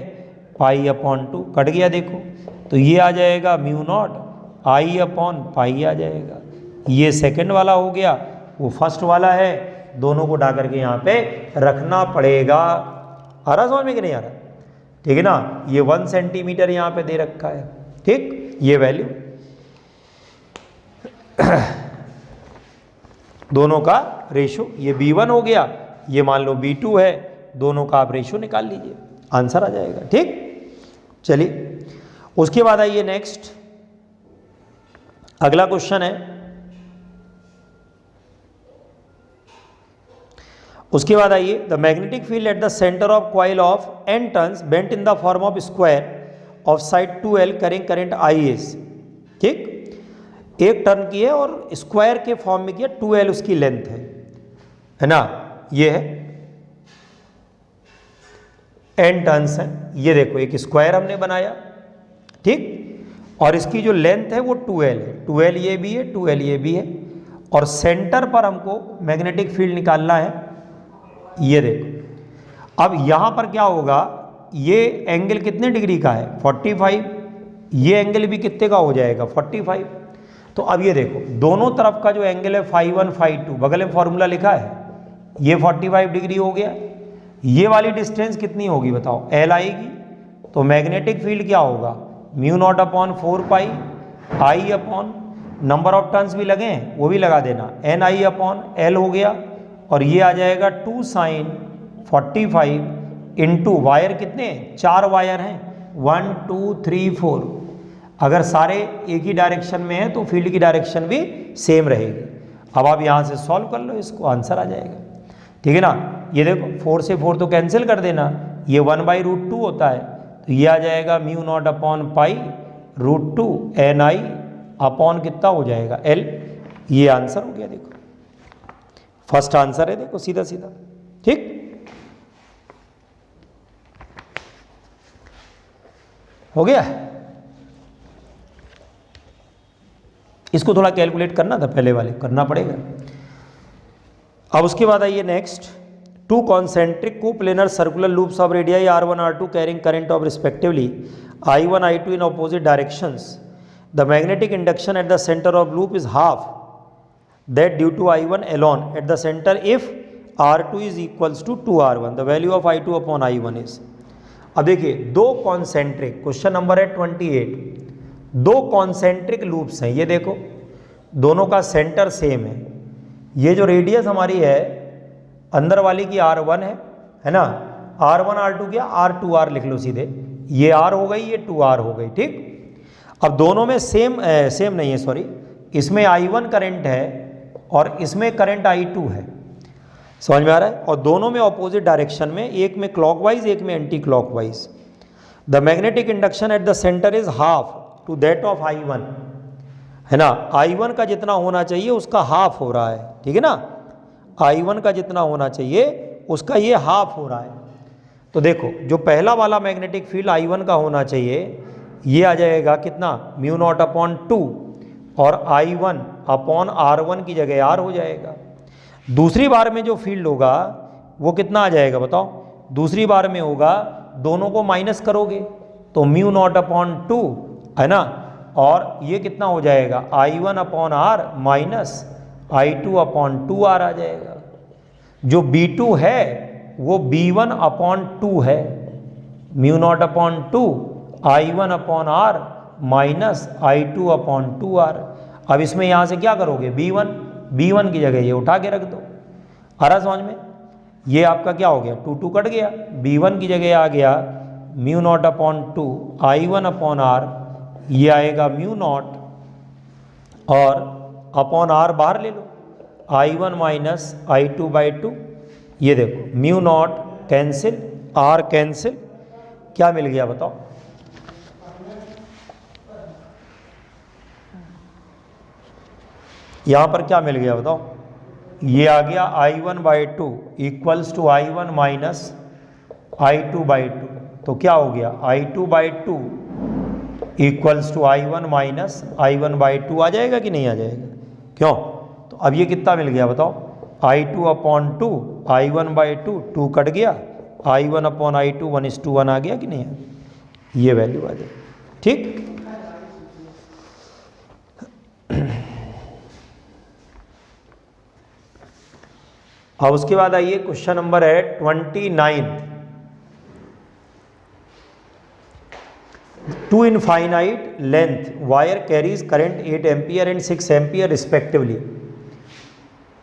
π/2 कट गया। देखो तो ये आ जाएगा μ0 I/π आ जाएगा। ये सेकंड वाला हो गया, वो फर्स्ट वाला है। दोनों को उठा करके यहाँ पे रखना पड़ेगा। आ रहा समझ में कि नहीं आ रहा? ठीक है ना। ये 1 सेंटीमीटर यहाँ पे दे रखा है। ठीक, ये वैल्यू दोनों का रेशो, ये B1 हो गया, ये मान लो B2 है, दोनों का आप रेशो निकाल लीजिए, आंसर आ जाएगा। ठीक, चलिए उसके बाद आइए नेक्स्ट, अगला क्वेश्चन है, उसके बाद आइए, the magnetic field at the centre of coil of n turns bent in the form of square of side 2L current current I is। ठीक, एक टर्न की है और स्क्वायर के फॉर्म में किया, 2L उसकी लेंथ है ना, ये है n टर्न्स है, ये देखो एक स्क्वायर हमने बनाया, ठीक, और इसकी जो लेंथ है वो 2L है, 2L ये भी है, 2L ये भी है, और सेंटर पर हमको मैग्नेटिक फील्ड निकालना है, ये देखो। अब यहां पर क्या होगा, ये एंगल कितने डिग्री का है 45, ये एंगल भी कितने का हो जाएगा 45। तो अब ये देखो दोनों तरफ का जो एंगल है φ1 φ2, बगल में फॉर्मूला लिखा है, ये 45 डिग्री हो गया, ये वाली डिस्टेंस कितनी होगी बताओ, L आएगी, तो मैग्नेटिक फील्ड क्या होगा mu naught upon 4 pi I upon, number of turns भी लगे हैं वो भी लगा देना, NI अपॉन L हो गया, और ये आ जाएगा 2 sin 45 इंटू वायर कितने, 4 वायर हैं, 1 2 3 4, अगर सारे एक ही डायरेक्शन में है तो फील्ड की डायरेक्शन भी सेम रहेगी। अब आप यहाँ से सॉल्व कर लो इसको, आंसर आ जाएगा, ठीक है ना। ये देखो 4 से 4 तो कैंसिल कर देना, ये 1/√2 होता है, तो ये आ जाएगा mu naught upon pi √2 NI upon कितना हो जाएगा L, ये आंसर हो गया। देखो फर्स्ट आंसर है, देखो सीधा सीधा, ठीक। हो गया, इसको थोड़ा कैलकुलेट करना था, पहले वाले करना पड़ेगा। अब उसके बाद आइए next, 2 concentric coplanar circular loops of radii R1 R2 carrying current of respectively I1 I2 in opposite directions, the magnetic induction at the centre of loop is half that due to I1 alone at the center if R2 is equals to 2R1, the value of I2 upon I1 is। अब देखिए दो concentric, question number है 28, दो concentric loops हैं, ये देखो दोनों का सेंटर सेम है, ये जो रेडियस हमारी है अंदर वाली की R1 है ना, R1 R2 क्या R2R लिख लो सीधे, ये R हो गई, ये 2R हो गई, ठीक। अब दोनों में सेम नहीं है, सॉरी, इसमें I1 करंट है और इसमें करंट I2 है, समझ में आ रहा है, और दोनों में ऑपोजिट डायरेक्शन में, एक में क्लॉकवाइज एक में anti clockwise. The magnetic induction at the centre is half to that of I1, है ना, I1 का जितना होना चाहिए उसका हाफ हो रहा है, ठीक है ना, I1 का जितना होना चाहिए उसका ये हाफ हो रहा है। तो देखो जो पहला वाला मैग्नेटिक फील्ड I1 का होना चाहिए ये आ जाएगा कितना, म्यू नॉट अपॉन 2, और I1 अपॉन R1 की जगह R हो जाएगा। दूसरी बार में जो फील्ड होगा वो कितना आ जाएगा बताओ, दूसरी बार में होगा, दोनों को माइनस करोगे तो म्यू नॉट अपॉन 2, है ना, और ये कितना हो जाएगा I1 upon R minus I2 upon 2R आ जाएगा। जो B2 है वो B1 अपॉन 2 है, mu naught upon 2 I1 upon R minus I2 upon 2R। अब इसमें यहाँ से क्या करोगे, B1 की जगह ये उठा के रख दो, आ रहा समझ में, ये आपका क्या हो गया 2 कट गया, B1 की जगह आ गया mu naught upon 2 I1 upon R, ये आएगा म्यू नॉट और अपॉन R बाहर ले लो, I1 माइनस I2/2, ये देखो mu naught cancel, R cancel, क्या मिल गया बताओ, यहाँ पर क्या मिल गया बताओ, ये आ गया I1/2 equals to I1 minus I2/2, तो क्या हो गया I2/2 equals to I1 minus I1/2 आ जाएगा कि नहीं आ जाएगा, क्यों, तो अब ये कितना मिल गया बताओ, I2 अपॉन 2 I1/2, 2 कट गया, I1 अपॉन I2 1:1 आ गया कि नहीं, ये वैल्यू आ जाएगी, ठीक। अब उसके बाद आइए क्वेश्चन नंबर है 29, two infinite length wire carries current 8 ampere and 6 ampere respectively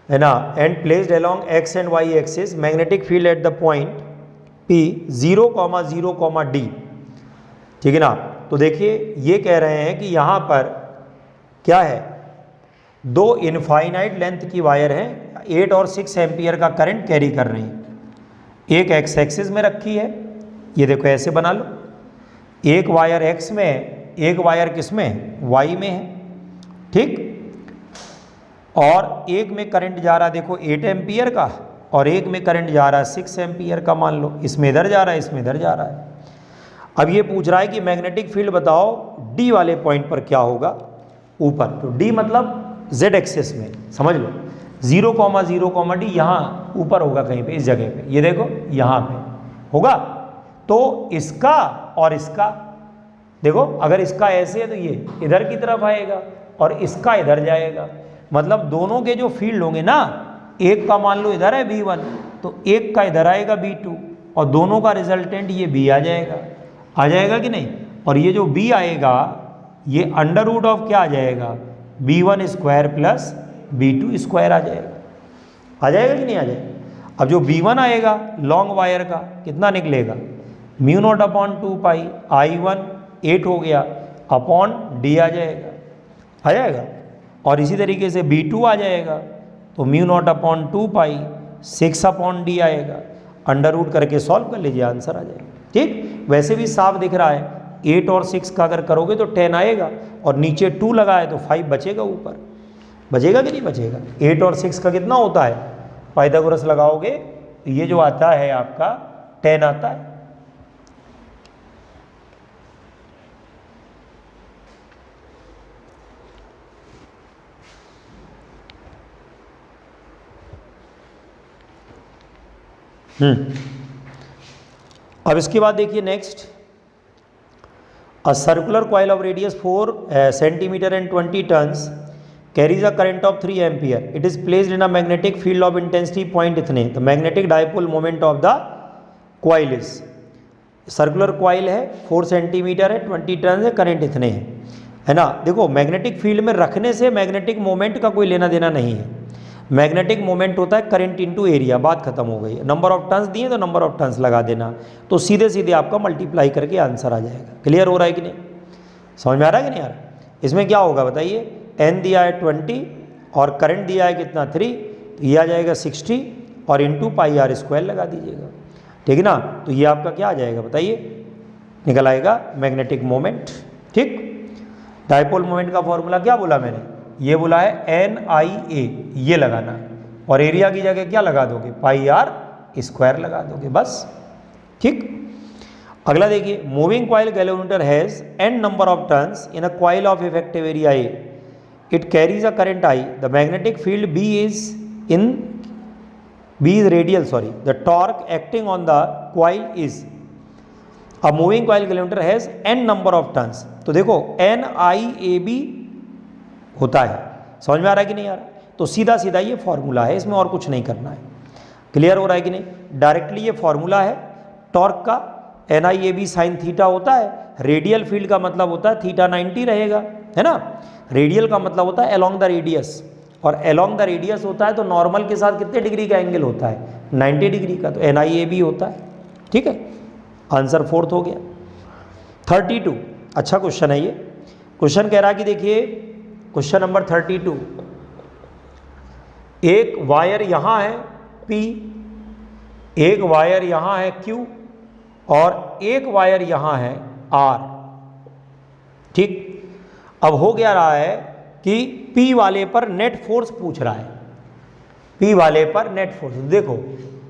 है ना, and placed along x and y axis, magnetic field at the point P 0,0, D, ठीक है ना। तो देखिए ये कह रहे हैं कि यहाँ पर क्या है, दो इनफाइनाइट लेंथ की वायर हैं, 8 और 6 एम्पियर का करंट कैरी कर रही हैं। एक एक्स एक्सिस में रखी है, ये देखो ऐसे बना लो, एक वायर एक्स में है, एक वायर किस में है, वाई में है, ठीक। और एक में करंट जा रहा है देखो 8 एम्पियर का, और एक में करंट जा रहा है 6 एम्पियर का, मान लो इसमें इधर जा रहा है, इसमें इधर जा रहा है। अब ये पूछ रहा है कि मैग्नेटिक फील्ड बताओ डी वाले पॉइंट पर क्या होगा, ऊपर। तो डी मतलब जेड एक्सिस में, समझ लो 0,0, डी यहाँ ऊपर होगा कहीं पे, इस जगह पे, ये देखो यहाँ पे होगा। तो इसका और इसका देखो, अगर इसका ऐसे है तो ये इधर की तरफ आएगा और इसका इधर जाएगा, मतलब दोनों के जो फील्ड होंगे ना, एक का मान लो इधर है B1, तो एक का इधर आएगा B2, और दोनों का रिजल्टेंट ये B आ जाएगा कि नहीं। और ये जो B आएगा ये अंडर रूट ऑफ क्या आ जाएगा, B1 square plus B2 square आ जाएगा कि नहीं आ जाएगा। अब जो B1 आएगा लॉन्ग वायर का कितना निकलेगा, μ0/2 I1 8 हो गया अपॉन D आ जाएगा। और इसी तरीके से B2 आ जाएगा, तो μ0/2 6/D आएगा, अंडर रूट करके सॉल्व कर लीजिए, आंसर आ जाएगा, ठीक। वैसे भी साफ दिख रहा है, 8 और 6 का अगर करोगे तो 10 आएगा, और नीचे 2 लगा है तो 5 बचेगा, ऊपर बचेगा कि नहीं बचेगा। 8 और 6 का कितना होता है, पाइथागोरस लगाओगे तो ये जो आता है आपका 10 आता है। अब इसके बाद देखिए next, a circular coil of radius 4 centimetre and 20 turns carries a current of 3 ampere. It is placed in a magnetic field of intensity point इतने, the magnetic dipole moment of the coil is, circular coil है, 4 centimetre है, 20 turn है, current इतने है ना। देखो magnetic field में रखने से मैग्नेटिक मोमेंट का कोई लेना देना नहीं है, मैग्नेटिक मोमेंट होता है करंट इनटू एरिया, बात खत्म हो गई। नंबर ऑफ टर्न्स दिए तो नंबर ऑफ टर्न्स लगा देना, तो सीधे सीधे आपका मल्टीप्लाई करके आंसर आ जाएगा। क्लियर हो रहा है कि नहीं, समझ में आ रहा है कि नहीं आ रहा। इसमें क्या होगा बताइए, n दिया है 20 और करंट दिया है कितना 3, तो ये आ जाएगा 60 और इंटू πr² लगा दीजिएगा, ठीक है ना। तो ये आपका क्या आ जाएगा बताइए, निकल आएगा मैग्नेटिक मोमेंट, ठीक। डाइपोल मोमेंट का फॉर्मूला क्या बोला मैंने, ये बोला है NIA, ये लगाना, और एरिया की जगह क्या लगा दोगे, πr² लगा दोगे, बस, ठीक। अगला देखिए, moving coil galvanometer has n number of turns in a coil of effective area A. It carries a current I. The magnetic field B is radial. The torque acting on the coil is. A moving coil galvanometer has n number of turns. तो देखो NIAB होता है, समझ में आ रहा है कि नहीं आ रहा। तो सीधा सीधा ये फॉर्मूला है, इसमें और कुछ नहीं करना है। क्लियर हो रहा है कि नहीं, डायरेक्टली ये फॉर्मूला है टॉर्क का, NIAB साइन थीटा होता है, रेडियल फील्ड का मतलब होता है थीटा 90 रहेगा, है ना। रेडियल का मतलब होता है अलोंग द रेडियस, और अलोंग द रेडियस होता है तो नॉर्मल के साथ कितने डिग्री का एंगल होता है, 90 डिग्री का, तो NIAB होता है, ठीक है। आंसर 4th हो गया। 32, अच्छा क्वेश्चन है ये। क्वेश्चन कह रहा है कि देखिए क्वेश्चन नंबर 32, एक वायर यहाँ है P, एक वायर यहाँ है Q, और एक वायर यहाँ है R, ठीक। अब हो गया रहा है कि P वाले पर नेट फोर्स पूछ रहा है, P वाले पर नेट फोर्स। देखो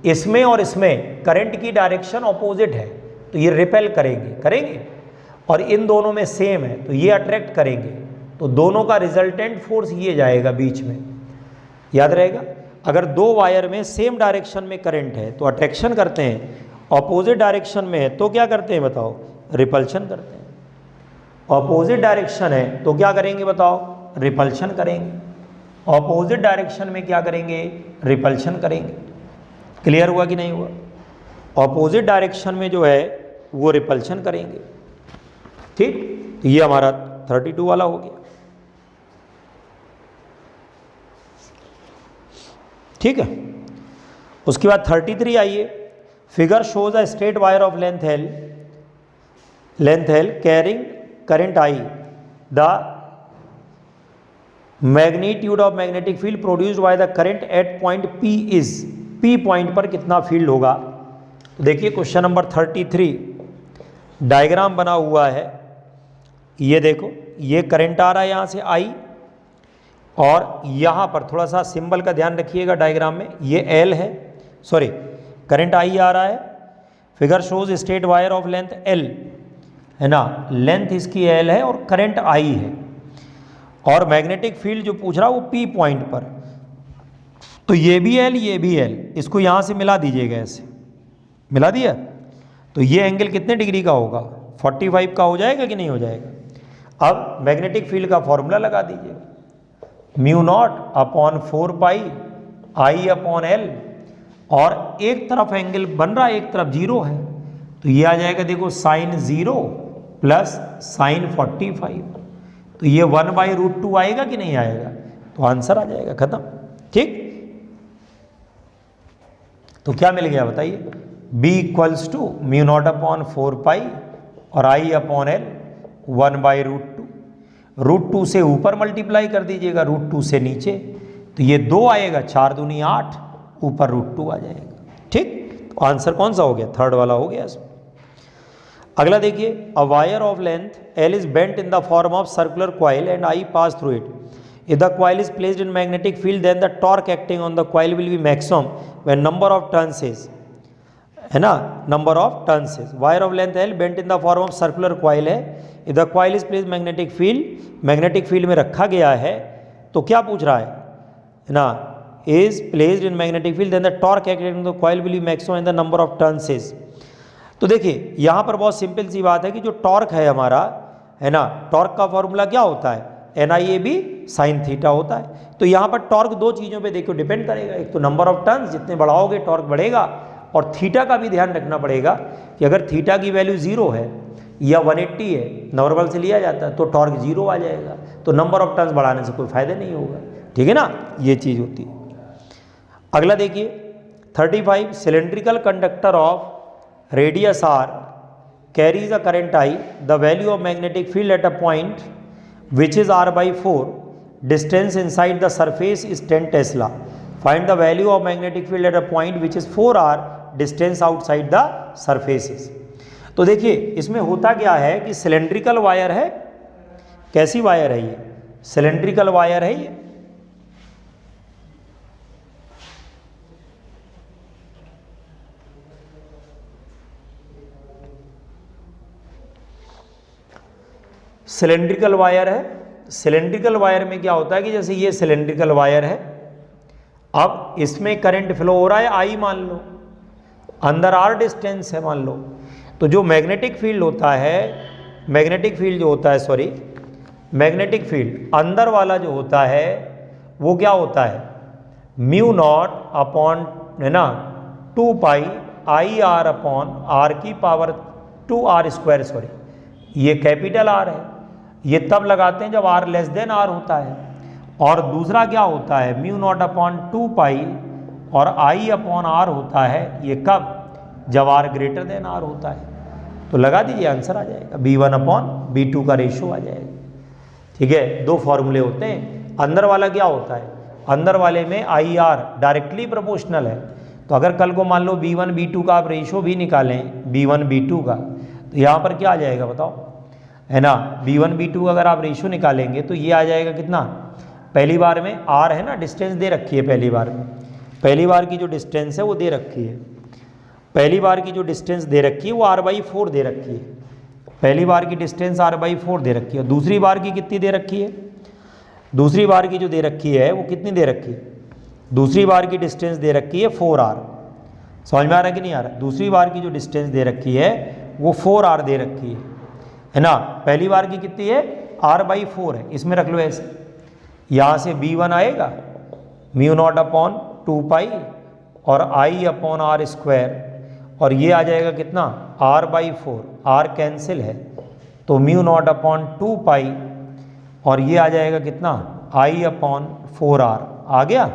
इसमें और इसमें करंट की डायरेक्शन ऑपोजिट है, तो ये रिपेल करेंगे, और इन दोनों में सेम है तो ये अट्रैक्ट करेंगे, तो दोनों का रिजल्टेंट फोर्स ये जाएगा बीच में, याद रहेगा। अगर दो वायर में सेम डायरेक्शन में करंट है तो अट्रैक्शन करते हैं, ऑपोजिट डायरेक्शन में है तो क्या करते हैं बताओ, रिपल्शन करते हैं। ऑपोजिट डायरेक्शन है तो क्या करेंगे बताओ, रिपल्शन करेंगे। ऑपोजिट डायरेक्शन में क्या करेंगे, रिपल्शन करेंगे। क्लियर हुआ कि नहीं हुआ, ऑपोजिट डायरेक्शन में जो है वो रिपल्शन करेंगे, ठीक। तो ये हमारा 32 वाला हो गया। ठीक है। उसके बाद 33 आइए, figure shows a straight wire of length L carrying current I, the magnitude of magnetic field produced by the current eight point P is, P point पर कितना फील्ड होगा। तो देखिए क्वेश्चन नंबर 33 डायग्राम बना हुआ है, ये देखो ये करंट आ रहा है यहाँ से आई, और यहाँ पर थोड़ा सा सिंबल का ध्यान रखिएगा डायग्राम में, ये एल है, सॉरी करंट आई आ रहा है। Figure shows straight wire of length L, है ना, लेंथ इसकी एल है और करंट आई है, और मैग्नेटिक फील्ड जो पूछ रहा है वो पी पॉइंट पर, तो ये भी एल ये भी एल, इसको यहाँ से मिला दीजिएगा, ऐसे मिला दिया, तो ये एंगल कितने डिग्री का होगा, 45 का हो जाएगा कि नहीं हो जाएगा। अब मैग्नेटिक फील्ड का फॉर्मूला लगा दीजिएगा, mu naught upon 4 pi I upon L, और एक तरफ एंगल बन रहा है एक तरफ जीरो है, तो ये आ जाएगा देखो साइन 0 प्लस साइन 45, तो ये 1/√2 आएगा कि नहीं आएगा, तो आंसर आ जाएगा, खत्म। ठीक, तो क्या मिल गया बताइए, B equals to mu naught upon 4 pi और आई अपॉन एल 1/√2, √2 से ऊपर मल्टीप्लाई कर दीजिएगा, √2 से नीचे, तो ये 2 आएगा, 4 दूनी 8, ऊपर √2 आ जाएगा। ठीक, तो आंसर कौन सा हो गया, थर्ड वाला हो गया इसमें। अगला देखिए, a wire of length L is bent in the form of circular coil and I pass through it, if the coil is placed in magnetic field then the torque acting on the coil will be maximum when number of turns is, है ना, number of turns is, wire of length L bent in the form of circular coil है, if the coil is placed magnetic field, magnetic field में रखा गया है, तो क्या पूछ रहा है ना, is placed in magnetic field then the torque acting on the coil will be maximum and the number of turns is। तो देखिए यहाँ पर बहुत सिंपल सी बात है कि जो टॉर्क है हमारा, है ना, टॉर्क का फॉर्मूला क्या होता है, NIAB sin थीटा होता है। तो यहाँ पर टॉर्क दो चीज़ों पे देखो डिपेंड करेगा, एक तो नंबर ऑफ टर्न्स, जितने बढ़ाओगे टॉर्क बढ़ेगा, और थीटा का भी ध्यान रखना पड़ेगा कि अगर थीटा की वैल्यू 0 है या 180 है, नॉर्मल से लिया जाता है, तो टॉर्क 0 आ जाएगा, तो नंबर ऑफ टर्न्स बढ़ाने से कोई फायदा नहीं होगा। ठीक है ना, ये चीज़ होती है। अगला देखिए 35, cylindrical conductor of radius R carries a current I, the value of magnetic field at a point which is r/4, distance inside the surface is 10 tesla, find the value of magnetic field at a point which is 4r, distance outside the surfaces. तो देखिए इसमें होता क्या है कि cylindrical wire है, कैसी wire है ये, सिलेंड्रिकल वायर है ये, सिलेंड्रिकल वायर है। सिलेंड्रिकल वायर में क्या होता है कि जैसे ये सिलेंड्रिकल वायर है, अब इसमें करंट फ्लो हो रहा है आई मान लो, अंदर आर डिस्टेंस है मान लो, तो जो मैग्नेटिक फील्ड होता है, मैग्नेटिक फील्ड जो होता है, सॉरी मैग्नेटिक फील्ड अंदर वाला जो होता है वो क्या होता है, म्यू नॉट अपॉन, है ना, 2 pi I R upon are की पावर 2r², सॉरी ये कैपिटल आर है, ये तब लगाते हैं जब r लेस देन r होता है, और दूसरा क्या होता है म्यू नॉट अपॉन 2 पाई और i अपॉन r होता है, ये कब, जब r ग्रेटर देन r होता है। तो लगा दीजिए आंसर आ जाएगा, B1 अपॉन B2 का रेशो आ जाएगा। ठीक है, दो फॉर्मूले होते हैं, अंदर वाला क्या होता है, अंदर वाले में IR डायरेक्टली प्रोपोर्शनल है, तो अगर कल को मान लो B1 B2 का आप रेशो भी निकालें, B1 B2 का, तो यहाँ पर क्या आ जाएगा बताओ, है ना, B1 B2 का अगर आप रेशो निकालेंगे तो ये आ जाएगा कितना, पहली बार में R है ना, डिस्टेंस दे रखी है, पहली बार में, पहली बार की जो डिस्टेंस है वो दे रखी है, पहली बार की जो डिस्टेंस दे रखी है वो r/4 दे रखी है, पहली बार की डिस्टेंस r/4 दे रखी है, और दूसरी बार की कितनी दे रखी है, दूसरी बार की जो दे रखी है वो कितनी दे रखी है, दूसरी बार की डिस्टेंस दे रखी है 4r, समझ में आ रहा है कि नहीं आ रहा, दूसरी बार की जो डिस्टेंस दे रखी है वो 4r दे रखी है ना, पहली बार की कितनी है r/4 है, इसमें रख लो ऐसे, यहाँ से B1 आएगा म्यू नॉट अपॉन 2 पाई और I अपॉन r², और ये आ जाएगा कितना r/4, r कैंसिल है, तो म्यू नॉट अपॉन 2 पाई और ये आ जाएगा कितना I अपॉन 4r आ गया,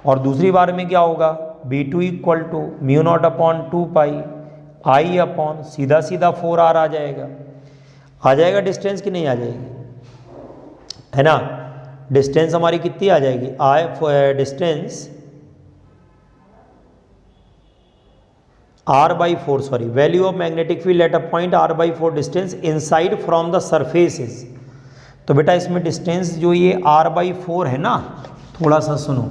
और दूसरी बार में क्या होगा, v2 equal to mu naught upon 2 pi I upon सीधा सीधा 4r आ जाएगा डिस्टेंस की नहीं आ जाएगी, है ना। डिस्टेंस हमारी कितनी आ जाएगी, distance r/4 sorry value of magnetic field at a point r/4 distance inside from the surfaces. तो बेटा इसमें डिस्टेंस जो ये r/4 है ना, थोड़ा सा सुनो,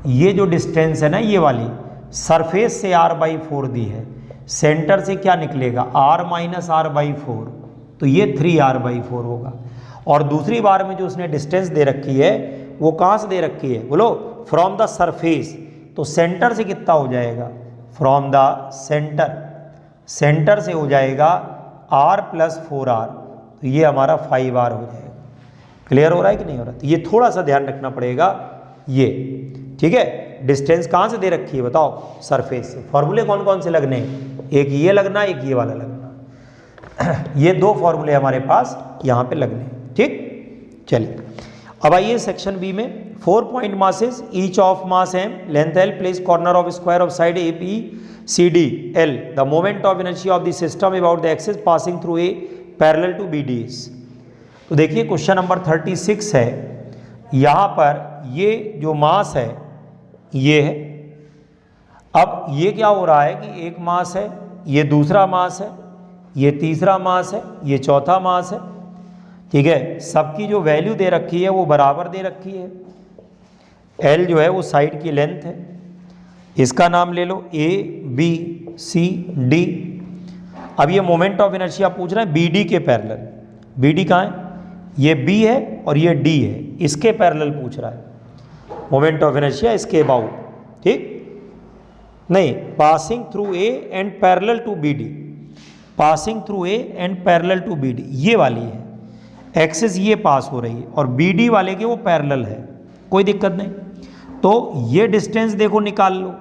ये जो डिस्टेंस है ना ये वाली सरफेस से r/4 दी है, सेंटर से क्या निकलेगा r माइनस r/4, तो ये 3r/4 होगा। और दूसरी बार में जो उसने डिस्टेंस दे रखी है वो कहाँ से दे रखी है, बोलो फ्रॉम द सरफेस, तो सेंटर से कितना हो जाएगा, फ्रॉम द सेंटर से हो जाएगा r + 4r, तो ये हमारा 5r हो जाएगा। क्लियर हो रहा है कि नहीं हो रहा है, तो ये थोड़ा सा ध्यान रखना पड़ेगा ये, ठीक है। डिस्टेंस कहाँ से दे रखी है बताओ, सरफेस से। फॉर्मूले कौन कौन से लगने हैं, एक ये लगना एक ये वाला लगना ये दो फॉर्मूले हमारे पास यहाँ पे लगने हैं, ठीक। चलिए अब आइए सेक्शन बी में, 4 point masses each of mass M length L place corner of square of side A B C D L the moment of inertia of the system about the axis passing through A parallel to B D S. तो देखिए question number 36 है, यहाँ पर ये जो मास है ये है। अब ये क्या हो रहा है कि एक मास है, ये दूसरा मास है, ये तीसरा मास है, ये चौथा मास है, ठीक है। सबकी जो वैल्यू दे रखी है वो बराबर दे रखी है। एल जो है वो साइड की लेंथ है, इसका नाम ले लो ए बी सी डी। अब ये मोमेंट ऑफ इनर्शिया पूछ रहा है बी डी के पैरेलल, बी डी कहाँ है, ये बी है और ये डी है, इसके पैरेलल पूछ रहा है मोमेंट ऑफ इनर्शिया इसके अबाउट, ठीक नहीं, passing through A and parallel to B D, passing through A and parallel to B D, ये वाली है एक्सिस, ये पास हो रही है और बी डी वाले के वो पैरेलल है, कोई दिक्कत नहीं। तो ये डिस्टेंस देखो निकाल लो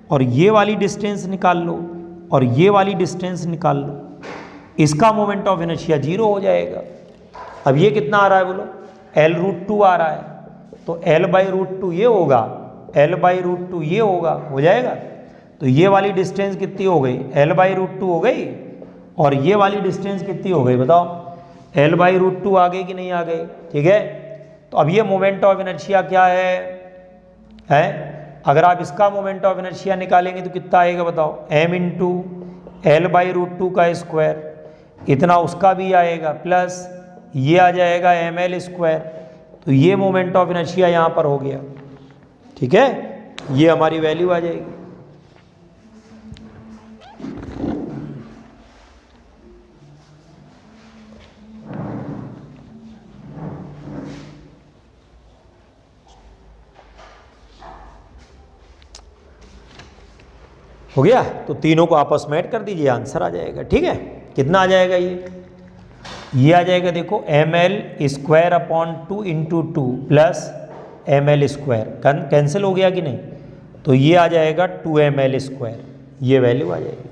और ये वाली डिस्टेंस निकाल लो और ये वाली डिस्टेंस निकाल लो, इसका मोमेंट ऑफ इनर्शिया 0 हो जाएगा। अब ये कितना आ रहा है बोलो, L√2 आ रहा है, तो L/√2 ये होगा, L/√2 ये होगा, हो जाएगा। तो ये वाली डिस्टेंस कितनी हो गई, L/√2 हो गई, और ये वाली डिस्टेंस कितनी हो गई बताओ, L/√2 आ गई कि नहीं आ गई, ठीक है। तो अब ये मोमेंट ऑफ इनर्शिया क्या है, अगर आप इसका मोमेंट ऑफ इनर्शिया निकालेंगे तो कितना आएगा बताओ, m × L/√2 का स्क्वायर, इतना उसका भी आएगा, प्लस ये आ जाएगा ml², तो ये मोमेंट ऑफ इनर्शिया यहाँ पर हो गया, ठीक है, ये हमारी वैल्यू आ जाएगी। हो गया, तो तीनों को आपस में ऐड कर दीजिए, आंसर आ जाएगा, ठीक है। कितना आ जाएगा ये आ जाएगा देखो ml² / 2 प्लस ml², कैंसिल हो गया कि नहीं, तो ये आ जाएगा 2ml², ये वैल्यू आ जाएगी।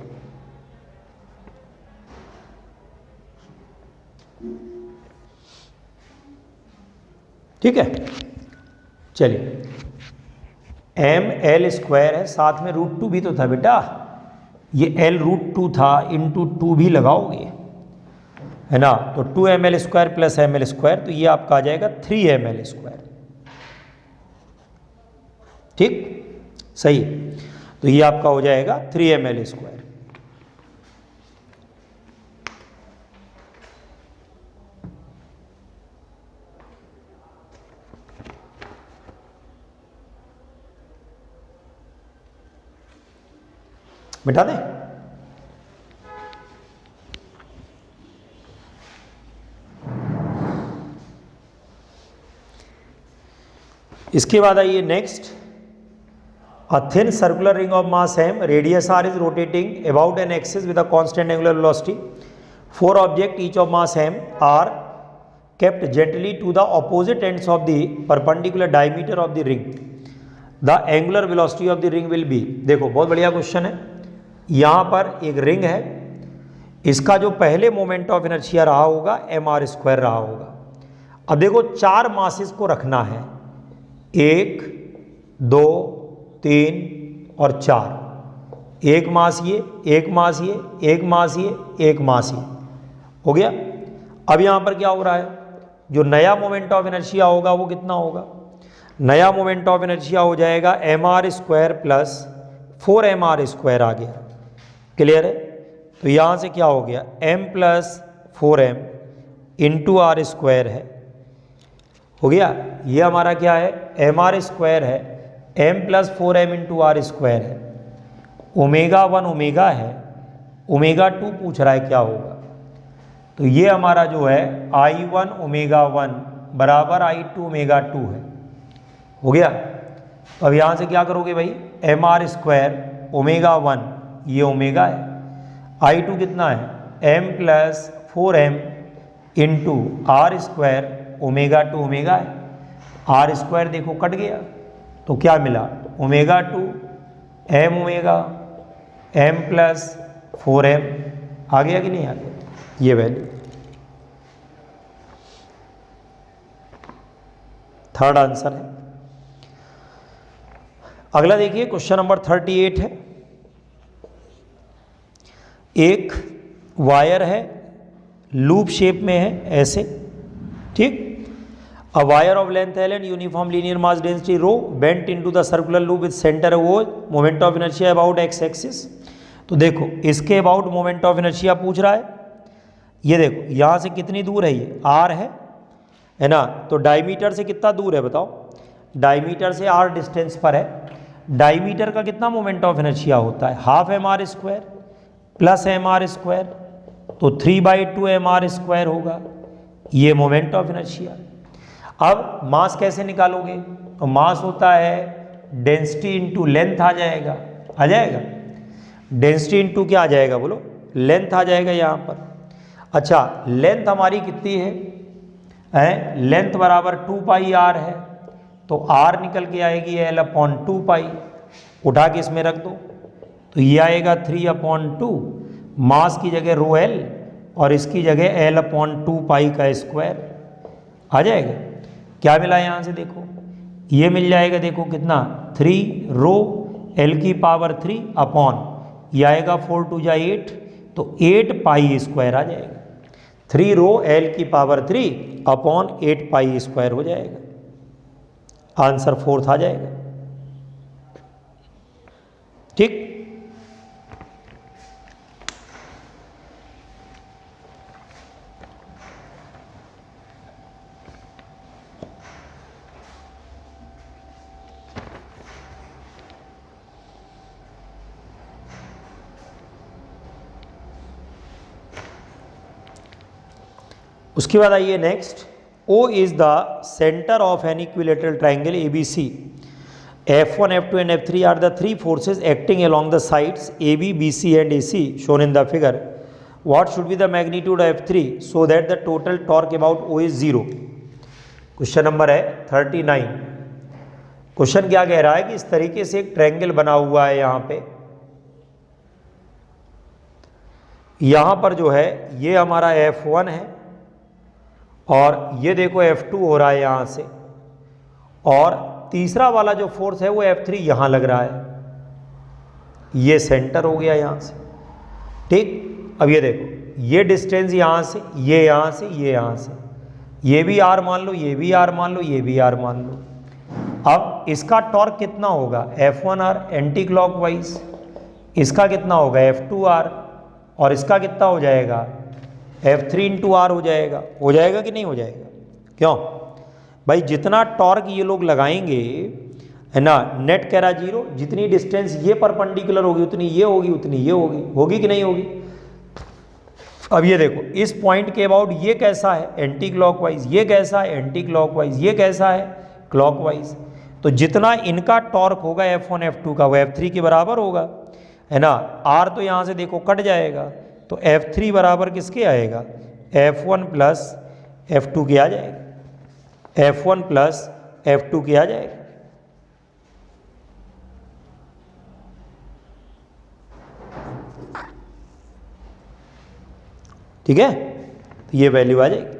ठीक है, चलिए ml² है, साथ में √2 भी तो था बेटा, ये L√2 था, इंटू 2 भी लगाओगे, है ना, तो 2ml² प्लस ml², तो ये आपका आ जाएगा 3ml², ठीक, सही, तो ये आपका हो जाएगा 3ml²। मिटा दें, इसके बाद आइए next, a thin circular ring of mass m, radius r is rotating about an axis with a constant angular velocity, 4 object each of mass m are kept gently to the opposite ends of the perpendicular diameter of the ring, the angular velocity of the ring will be। देखो बहुत बढ़िया question है, यहाँ पर एक ring है, इसका जो पहले मोमेंट ऑफ इनर्शिया रहा होगा mr² रहा होगा। अब देखो 4 मासेस को रखना है, 1 2, 3 और 4, एक मास ये, एक मास ये, एक मास ये, एक मास ये, हो गया। अब यहाँ पर क्या हो रहा है, जो नया मोमेंट ऑफ इनर्शिया होगा वो कितना होगा, नया मोमेंट ऑफ इनर्शिया हो जाएगा mr² प्लस 4mr² आ गया, क्लियर है। तो यहाँ से क्या हो गया, m plus 4m into r² है, हो गया। ये हमारा क्या है, mr² है, m plus 4m into r² है, ω1 ओमेगा है, ω2 पूछ रहा है क्या होगा। तो ये हमारा जो है I1 ω1 बराबर I2 ω2 है, हो गया। तो अब यहाँ से क्या करोगे भाई, mr² ω1 ये ओमेगा है, I2 कितना है, m plus 4m into r² ω2 omega है, r² देखो कट गया तो क्या मिला, ω2 m omega m plus 4m, आ गया कि नहीं आ गया ये वैल्यू। थर्ड आंसर है। अगला देखिए क्वेश्चन नंबर 38 है। एक वायर है, लूप शेप में है ऐसे, ठीक। A wire of length L and uniform linear mass density rho bent into the circular loop with centre वो moment of inertia about x axis. तो देखो इसके अबाउट मोमेंट ऑफ इनर्शिया पूछ रहा है, ये देखो यहाँ से कितनी दूर है, ये r है ना। तो डायमीटर से कितना दूर है बताओ, डायमीटर से r डिस्टेंस पर है, डायमीटर का कितना मोमेंट ऑफ इनर्शिया होता है, हाफ mr² प्लस mr², तो 3/2 mr² होगा, ये मोमेंट ऑफ इनर्शिया। अब मास कैसे निकालोगे, तो मास होता है डेंसिटी इंटू लेंथ आ जाएगा, आ जाएगा, डेंसिटी इंटू क्या आ जाएगा बोलो, लेंथ आ जाएगा यहाँ पर। अच्छा लेंथ हमारी कितनी है, लेंथ बराबर 2πr है, तो r निकल के आएगी L/2π, उठा के इसमें रख दो, तो ये आएगा 3/2, मास की जगह ρl और इसकी जगह L/2π का स्क्वायर आ जाएगा। क्या मिला यहाँ से देखो, ये मिल जाएगा, देखो कितना 3 रो L⁻³ अपॉन ये आएगा 4 2 जा 8, तो 8π² आ जाएगा, 3 रो L⁻³ अपॉन 8π² हो जाएगा, आंसर 4th आ जाएगा, ठीक। उसके बाद आइए next, O is the centre of an equilateral triangle ABC, F1 F2 and F3 are the 3 forces acting along the sides AB BC and AC shown in the figure. What should be the magnitude of F3 so that the total torque about O is 0? Question number है 39। Question क्या कह रहा है कि इस तरीके से एक ट्रायंगल बना हुआ है, यहाँ पर जो है ये हमारा F1 है और ये देखो F2 हो रहा है यहाँ से, और तीसरा वाला जो फोर्स है वो F3 यहाँ लग रहा है, ये सेंटर हो गया यहाँ से, ठीक। अब ये देखो ये डिस्टेंस यहाँ से, ये यहाँ से, ये यहाँ से, ये भी R मान लो, ये भी R मान लो, ये भी R मान लो। अब इसका टॉर्क कितना होगा, F1R एंटी क्लॉकवाइज, इसका कितना होगा F2R, और इसका कितना हो जाएगा F3 इंटू R हो जाएगा कि नहीं हो जाएगा। क्यों भाई, जितना टॉर्क ये लोग लगाएंगे है ना, नेट कह रहा 0, जितनी डिस्टेंस ये परपेंडिकुलर होगी उतनी ये होगी, उतनी ये होगी, होगी कि नहीं होगी। अब ये देखो इस पॉइंट के अबाउट ये कैसा है एंटी क्लॉकवाइज, ये कैसा है एंटी क्लॉकवाइज, ये कैसा है क्लॉकवाइज, तो जितना इनका टॉर्क होगा F1 F2 का वो F3 के बराबर होगा, है ना। R तो यहाँ से देखो कट जाएगा, तो F3 बराबर किसके आएगा, F1 प्लस F2 के आ जाएगा, F1 प्लस F2 के आ जाएगा। ठीक है, तो ये वैल्यू आ जाएगी।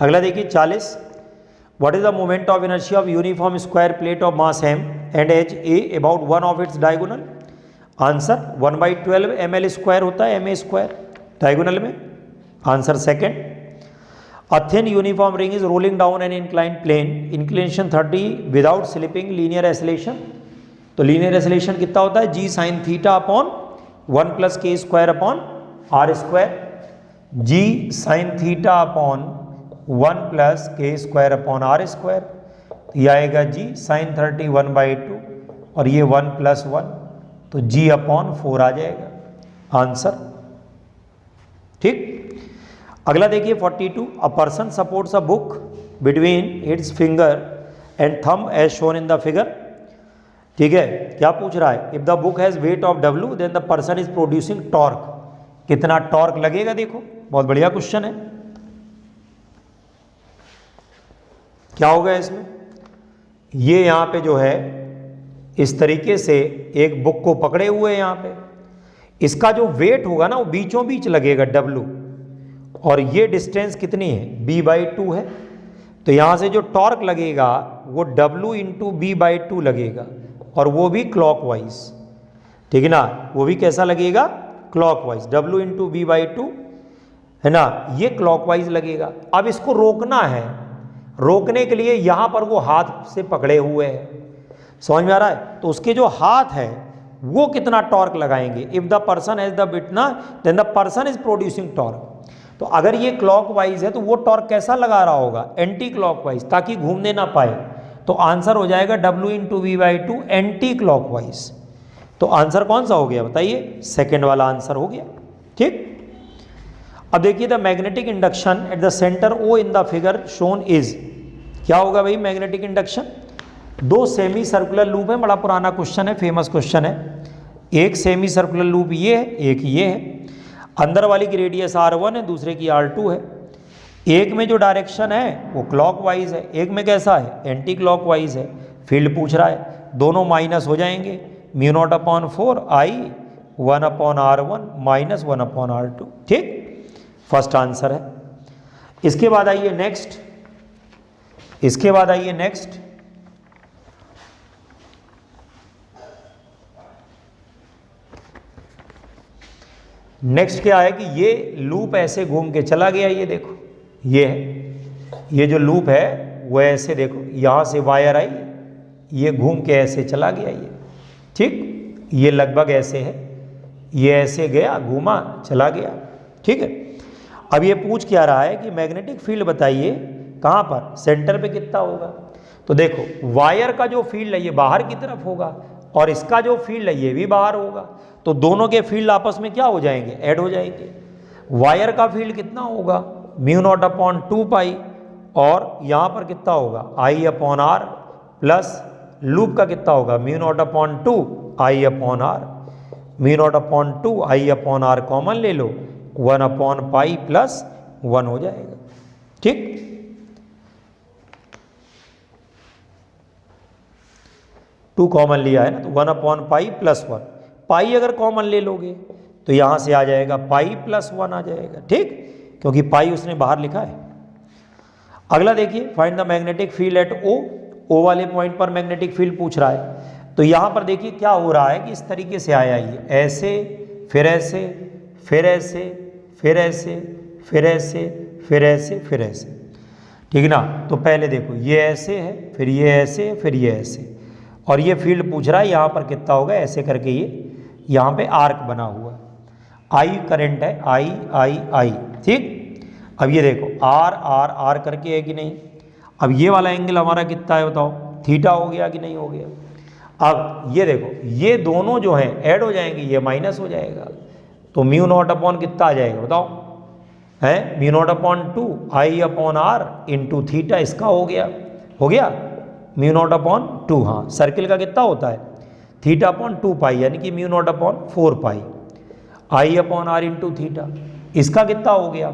अगला देखिए 40, what is the moment of inertia of uniform square plate of mass M and edge a about one of its diagonal. Answer 1/12 ml square होता है ma स्क्वायर डायगोनल में। Answer second. A thin uniform ring is rolling down an inclined plane, inclination 30 without slipping, linear acceleration। तो linear acceleration कितना होता है, g sine theta upon 1 plus k square upon are square. G sine theta upon 1 plus k square upon are square. तो यह आएगा जी sign 30 1/2 और ये 1 plus 1, तो जी अपॉन 4 आ जाएगा आंसर। ठीक। अगला देखिए 42, a person supports a book between its finger and thumb as shown in the figure. ठीक है, क्या पूछ रहा है, if the book has weight of W then the person is producing torque. कितना टॉर्क लगेगा, देखो बहुत बढ़िया क्वेश्चन है। क्या होगा इसमें, ये यहां पे जो है इस तरीके से एक बुक को पकड़े हुए हैं, यहां पे इसका जो वेट होगा ना वो बीचों बीच लगेगा W, और ये डिस्टेंस कितनी है, b/2 है। तो यहां से जो टॉर्क लगेगा वो W इंटू b/2 लगेगा, और वो भी क्लॉकवाइज। ठीक है ना, वो भी कैसा लगेगा, क्लॉकवाइज। W इंटू b/2 है ना, ये क्लॉकवाइज लगेगा। अब इसको रोकना है, रोकने के लिए यहां पर वो हाथ से पकड़े हुए हैं, समझ में आ रहा है। तो उसके जो हाथ है वो कितना टॉर्क लगाएंगे, if the person has the bit ना then the person is producing torque. तो अगर ये क्लॉकवाइज है तो वो टॉर्क कैसा लगा रहा होगा, एंटी क्लॉकवाइज, ताकि घूमने ना पाए। तो आंसर हो जाएगा W into v/2 anti clockwise. तो आंसर कौन सा हो गया बताइए, सेकेंड वाला आंसर हो गया। ठीक। अब देखिए the magnetic induction at the centre O in the figure shown is. क्या होगा भाई मैग्नेटिक इंडक्शन, दो सेमी सर्कुलर लूप है, बड़ा पुराना क्वेश्चन है, फेमस क्वेश्चन है। एक सेमी सर्कुलर लूप ये है, एक ये है। अंदर वाली की रेडियस R1 है, दूसरे की R2 है। एक में जो डायरेक्शन है वो क्लॉकवाइज है, एक में कैसा है, एंटी क्लॉकवाइज है। फील्ड पूछ रहा है, दोनों माइनस हो जाएंगे, μ0/4 I 1/R1 माइनस 1/R2। ठीक, फर्स्ट आंसर है। इसके बाद आइए नेक्स्ट, इसके बाद आइए नेक्स्ट। नेक्स्ट क्या है कि ये लूप ऐसे घूम के चला गया, ये देखो ये है, ये जो लूप है वो ऐसे देखो, यहाँ से वायर आई, ये घूम के ऐसे चला गया ये। ठीक, ये लगभग ऐसे है, ये ऐसे गया, घूमा, चला गया। ठीक है। अब ये पूछ क्या रहा है कि मैग्नेटिक फील्ड बताइए कहाँ पर, सेंटर पे कितना होगा। तो देखो वायर का जो फील्ड है ये बाहर की तरफ होगा, और इसका जो फील्ड है ये भी बाहर होगा। तो दोनों के फील्ड आपस में क्या हो जाएंगे, ऐड हो जाएंगे। वायर का फील्ड कितना होगा, μ0/2 पाई, और यहाँ पर कितना होगा I/R, प्लस लूप का कितना होगा μ0/2 I/R। μ0/2 I/R कॉमन ले लो, 1/π प्लस 1 हो जाएगा। ठीक, टू कॉमन लिया है ना, तो 1/π प्लस 1। पाई अगर कॉमन ले लोगे तो यहां से आ जाएगा पाई प्लस 1 आ जाएगा। ठीक, क्योंकि पाई उसने बाहर लिखा है। अगला देखिए, find the magnetic field eight O। O वाले पॉइंट पर मैग्नेटिक फील्ड पूछ रहा है। तो यहां पर देखिए क्या हो रहा है कि इस तरीके से आया, ये ऐसे, फिर ऐसे, फिर ऐसे, फिर ऐसे, फिर ऐसे, फिर ऐसे, फिर ऐसे। ठीक ना, तो पहले देखो ये ऐसे है, फिर ये ऐसे, फिर ये ऐसे, और ये फील्ड पूछ रहा है यहाँ पर कितना होगा, ऐसे करके ये यहाँ पे आर्क बना हुआ है, I करंट है, I। ठीक, अब ये देखो R करके है कि नहीं। अब ये वाला एंगल हमारा कितना है बताओ, थीटा हो गया कि नहीं हो गया। अब ये देखो ये दोनों जो हैं ऐड हो जाएंगे, ये माइनस हो जाएगा, तो μ0 कितना आ जाएगा बताओ, है μ0/2 I/R इंटू थीटा, इसका हो गया μ0/2। हाँ, सर्किल का कितना होता है θ/2π, यानी कि μ0/4π I/R इंटू थीटा। इसका कितना हो गया,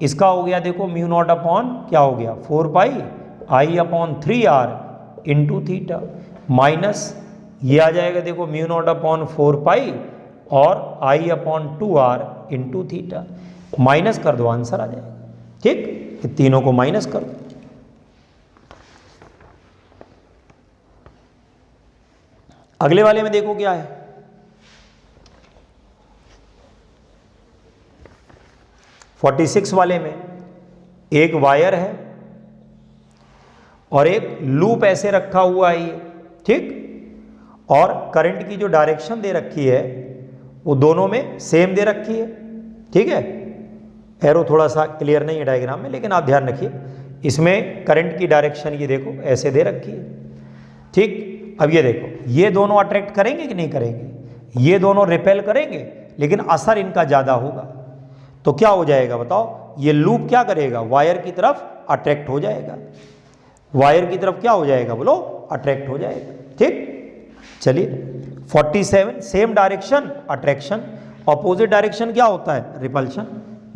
इसका हो गया देखो μ0 क्या हो गया 4π I/3R इंटू थीटा, माइनस ये आ जाएगा देखो μ0/4π और I/2R इंटू थीटा। माइनस कर दो, आंसर आ जाएगा। ठीक, ये तीनों को माइनस करो। अगले वाले में देखो क्या है, फोर्टी सिक्स वाले में एक वायर है और एक लूप ऐसे रखा हुआ है ये, ठीक, और करंट की जो डायरेक्शन दे रखी है वो दोनों में सेम दे रखी है, ठीक है। एरो थोड़ा सा क्लियर नहीं है डायग्राम में, लेकिन आप ध्यान रखिए, इसमें करंट की डायरेक्शन ये देखो ऐसे दे रखी है, ठीक। अब ये देखो, ये दोनों अट्रैक्ट करेंगे कि नहीं करेंगे, ये दोनों रिपेल करेंगे, लेकिन असर इनका ज़्यादा होगा। तो क्या हो जाएगा बताओ, ये लूप क्या करेगा, वायर की तरफ अट्रैक्ट हो जाएगा, वायर की तरफ क्या हो जाएगा बोलो, अट्रैक्ट हो जाएगा, ठीक। चलिए 47, same direction attraction, opposite direction क्या होता है, रिपल्शन,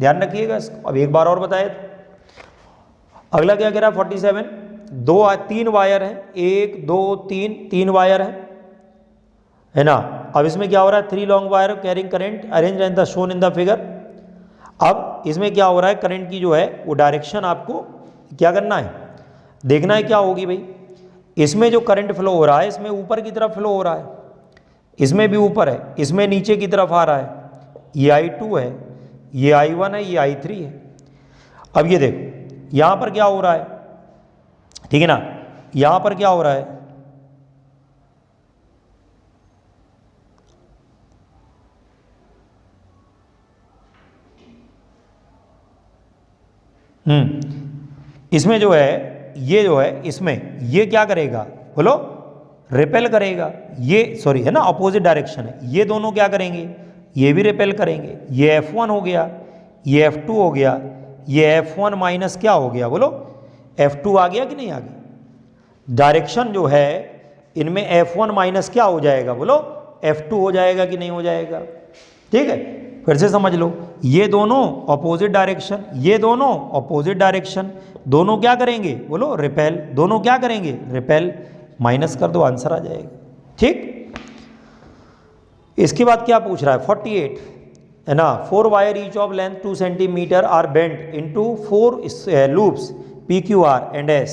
ध्यान रखिएगा इसको। अब एक बार और बताए तो अगला क्या कह रहा है, 47, तीन वायर है, 1 2 3, तीन वायर है ना। अब इसमें क्या हो रहा है, 3 long wire carrying current arrange in the shown in the figure. अब इसमें क्या हो रहा है, करंट की जो है वो डायरेक्शन आपको क्या करना है, देखना है क्या होगी भाई। इसमें जो करंट फ्लो हो रहा है, इसमें ऊपर की तरफ फ्लो हो रहा है, इसमें भी ऊपर है, इसमें नीचे की तरफ आ रहा है, ये I2 है, ये I1 है, ये I3 है। अब ये देखो यहाँ पर क्या हो रहा है, ठीक है ना, यहाँ पर क्या हो रहा है, इसमें जो है, ये जो है इसमें ये क्या करेगा बोलो, रिपेल करेगा, ये सॉरी है ना, अपोजिट डायरेक्शन है, ये दोनों क्या करेंगे, ये भी रिपेल करेंगे। ये F1 हो गया, ये F2 हो गया, ये F1 माइनस क्या हो गया बोलो, F2 आ गया कि नहीं आ गया। डायरेक्शन जो है इनमें F1 माइनस क्या हो जाएगा बोलो, F2 हो जाएगा कि नहीं हो जाएगा, ठीक है। फिर से समझ लो, ये दोनों अपोजिट डायरेक्शन, ये दोनों अपोजिट डायरेक्शन, दोनों क्या करेंगे बोलो, रिपेल, दोनों क्या करेंगे, रिपेल, माइनस कर दो, आंसर आ जाएगा, ठीक। इसके बाद क्या पूछ रहा है, 48 है ना, 4 wire each of length 2 centimetre are bent into 4 loops PQR and S,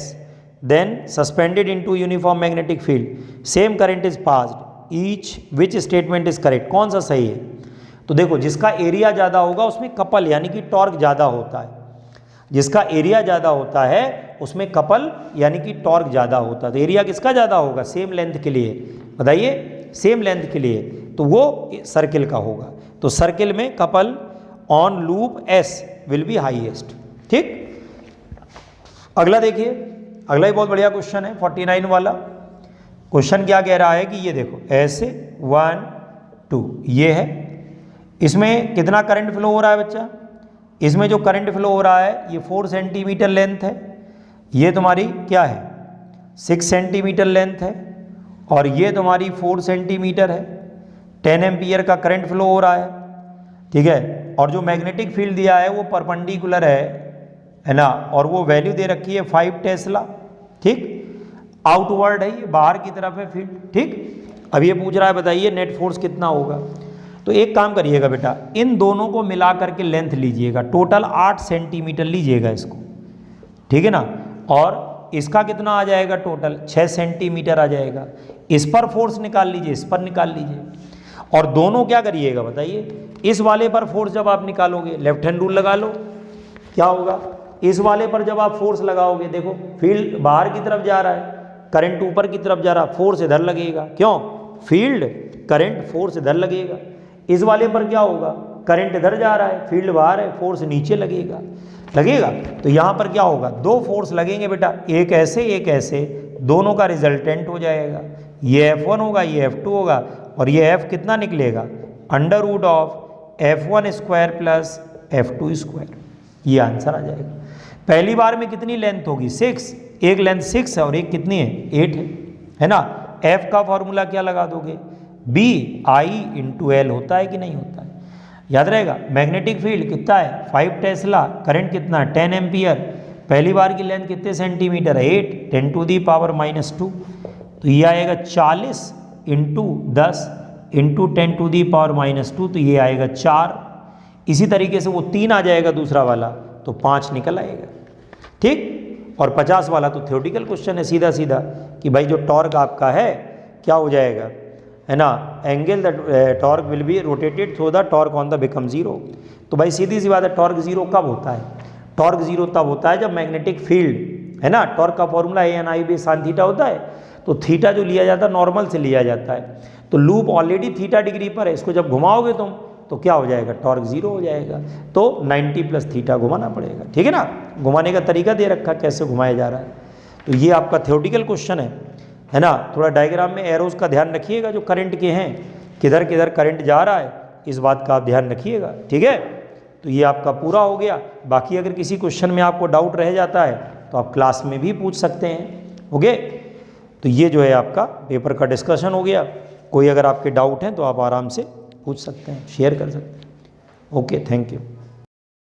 then suspended into uniform magnetic field, same current is passed, each which statement is correct, कौन सा सही है। तो देखो, जिसका एरिया ज़्यादा होगा उसमें कपल यानी कि टॉर्क ज़्यादा होता है, जिसका एरिया ज़्यादा होता है उसमें कपल यानी कि टॉर्क ज़्यादा होता है। तो एरिया किसका ज़्यादा होगा, सेम लेंथ के लिए, बताइए, सेम लेंथ के लिए, तो वो सर्किल का होगा। तो सर्किल में couple on loop S will be highest, ठीक। अगला देखिए, अगला ही बहुत बढ़िया क्वेश्चन है, 49 वाला क्वेश्चन क्या कह रहा है कि ये देखो ऐसे 1 2 ये है, इसमें कितना करंट फ्लो हो रहा है बच्चा, इसमें जो करंट फ्लो हो रहा है ये 4 सेंटीमीटर लेंथ है, ये तुम्हारी क्या है 6 सेंटीमीटर लेंथ है, और ये तुम्हारी 4 सेंटीमीटर है, 10 एम्पियर का करंट फ्लो हो रहा है, ठीक है। और जो मैग्नेटिक फील्ड दिया है वो परपेंडिकुलर है ना, और वो वैल्यू दे रखी है 5 टेस्ला, ठीक। आउटवर्ड है, ये बाहर की तरफ है फील्ड, ठीक। अब ये पूछ रहा है बताइए नेट फोर्स कितना होगा। तो एक काम करिएगा बेटा, इन दोनों को मिला करके लेंथ लीजिएगा, टोटल 8 सेंटीमीटर लीजिएगा इसको, ठीक है ना, और इसका कितना आ जाएगा, टोटल 6 सेंटीमीटर आ जाएगा। इस पर फोर्स निकाल लीजिए, इस पर निकाल लीजिए, और दोनों क्या करिएगा बताइए, इस वाले पर फोर्स जब आप निकालोगे, लेफ्ट हैंड रूल लगा लो, क्या होगा, इस वाले पर जब आप फोर्स लगाओगे, देखो फील्ड बाहर की तरफ जा रहा है, करंट ऊपर की तरफ जा रहा है, फोर्स इधर लगेगा, क्यों, फील्ड करंट फोर्स इधर लगेगा। इस वाले पर क्या होगा, करंट इधर जा रहा है, फील्ड बाहर है, फोर्स नीचे लगेगा, तो यहाँ पर क्या होगा, 2 फोर्स लगेंगे बेटा, एक ऐसे एक ऐसे, दोनों का रिजल्टेंट हो जाएगा, ये F1 होगा, ये F2 होगा, और ये F कितना निकलेगा, under root of F1 square plus F2 square, ये आंसर आ जाएगा। पहली बार में कितनी लेंथ होगी, 6, एक लेंथ 6 है और एक कितनी है, 8 है ना। F का फॉर्मूला क्या लगा दोगे, BI/L होता है कि नहीं होता है, याद रहेगा। मैग्नेटिक फील्ड कितना है, 5 टेस्ला, करंट कितना है 10 एम्पियर, पहली बार की लेंथ कितने सेंटीमीटर है, 8, 10 टू दी पावर -2, तो ये आएगा 40 into 10 into 10 to the power -2, तो ये आएगा 4। इसी तरीके से वो 3 आ जाएगा दूसरा वाला, तो तो 5 निकल आएगा। ठीक, और 50 वाला तो थ्योरेटिकल क्वेश्चन है सीधा सीधा कि भाई जो टॉर्क आपका है क्या हो जाएगा, है ना, angle the torque will be rotated through the torque on the become zero. तो भाई सीधी सी बात है, टॉर्क जीरो कब होता है? टॉर्क जीरो तब होता है जब मैग्नेटिक फील्ड, है ना, टॉर्क का फॉर्मूला ANI बे साइन थीटा होता है, तो थीटा जो लिया जाता है नॉर्मल से लिया जाता है, तो लूप ऑलरेडी थीटा डिग्री पर है, इसको जब घुमाओगे तुम तो क्या हो जाएगा, टॉर्क जीरो हो जाएगा, तो 90 प्लस थीटा घुमाना पड़ेगा। ठीक है ना, घुमाने का तरीका दे रखा कैसे घुमाया जा रहा है। तो ये आपका थ्योरेटिकल क्वेश्चन है ना। थोड़ा डायग्राम में एरोज का ध्यान रखिएगा जो करंट के हैं, किधर किधर करंट जा रहा है, इस बात का आप ध्यान रखिएगा। ठीक है, तो ये आपका पूरा हो गया। बाकी अगर किसी क्वेश्चन में आपको डाउट रह जाता है तो आप क्लास में भी पूछ सकते हैं। ओके, तो ये जो है आपका पेपर का डिस्कशन हो गया। कोई अगर आपके डाउट हैं तो आप आराम से पूछ सकते हैं, शेयर कर सकते हैं। Okay, thank you.